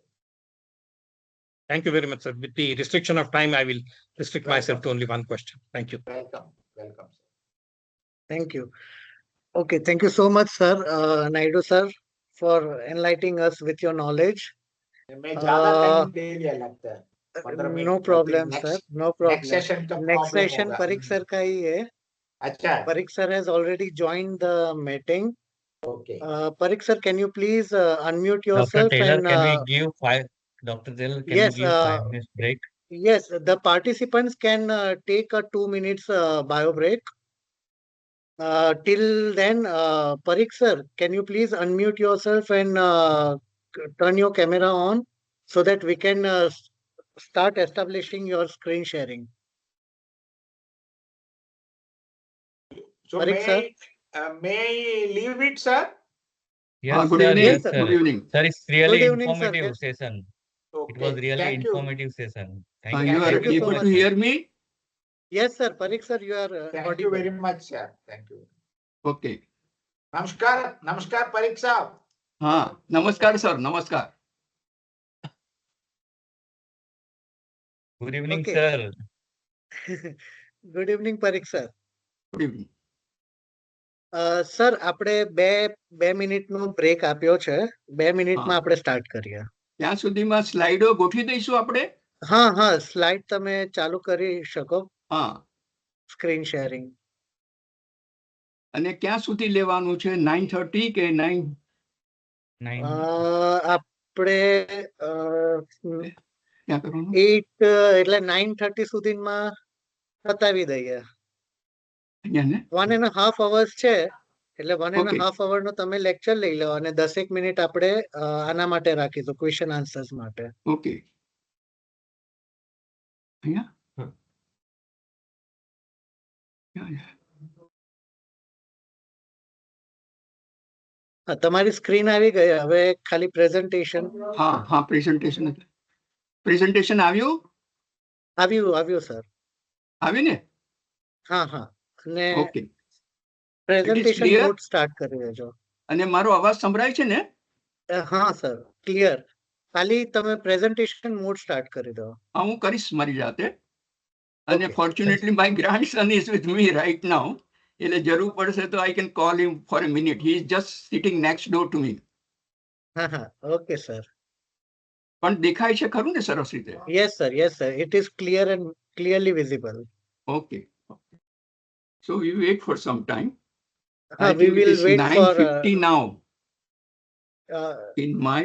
Thank you very much, sir. With the restriction of time, I will restrict myself to only one question. Thank you. Welcome, sir. Thank you. Okay, thank you so much, sir, Naidu sir, for enlightening us with your knowledge. मैं ज़्यादा time दे लिया लगता है. No problem, sir. No problem. Next session का Next problem session होगा. Parik sir का ही है. अच्छा. Parik sir has already joined the meeting. Okay. Parik sir, can you please unmute Dr. yourself Taylor, and can we give Dr. Hiral, can Yes, you give 5 minutes break? yes, the participants can take a 2 minutes bio break. Till then, Parik sir, can you please unmute yourself and turn your camera on so that we can start establishing your screen sharing. So Parik sir? may I leave it, sir? Yes, Good sir. evening. Yes, Yes, sir. sir. Good evening. Sir, it's Good really evening, sir. informative Yes. session. It was Okay. really Thank you. informative session. You Thank are Thank you so able much, to sir. hear me? Yes, sir. Parik sir, you are Thank you audible. very much, sir. Thank you. Okay. Namaskar, Parik साहब. हाँ, नमस्कार sir, नमस्कार. Good evening, Okay. sir. Good evening, Parik sir. Good evening. Sir આપણે બે મિનિટનો break આપ્યો છે. 2 મિનિટમાં હા. આપણે સ્ટાર્ટ કરીએ. ત્યાં સુધીમાં સ્લાઇડો ગોઠવી દઈશું આપણે? હા, સ્લાઇડ તમે ચાલુ કરી શકો. હા. Screen sharing. અને ક્યાં સુધી લેવાનું છે? 9:30 કે 9? 9. આપણે ક્યાં કરવાનું? 8 એટલે 9:30 સુધીમાં પતાવી દઈએ. અહીંયા ને? 1.5 hours છે. એટલે 1.5 Okay. hour નો તમે લેક્ચર લઈ લો અને 10 મિનિટ આપણે આના માટે રાખીશું, ક્વેશ્ચન આન્સર્સ માટે. Okay. અહીંયા? હા, તમારી સ્ક્રીન આવી ગઈ. હવે ખાલી પ્રેઝન્ટેશન. હા, પ્રેઝન્ટેશન. પ્રેઝન્ટેશન આવ્યું? આવ્યું સર. આવ્યું ને? હા. અને okay. Presentation clear? Mode start કરી દેજો. અને મારો અવાજ સંભળાય છે ને? હા સર, ક્લિયર. ખાલી તમે પ્રેઝન્ટેશન મોડ સ્ટાર્ટ કરી દો. હા, હું કરીશ મારી જાતે. અને Okay. Fortunately my grandson is with me right now. એટલે જરૂર પડશે તો I can call him for a minute. He is just sitting next door to me. હા, ઓકે સર. પણ દેખાય છે ખરું ને સરસ રીતે? Yes sir, it is clear and clearly visible. Okay. So we wait for some time. હા, I we think it will is wait for 9:50 now. In my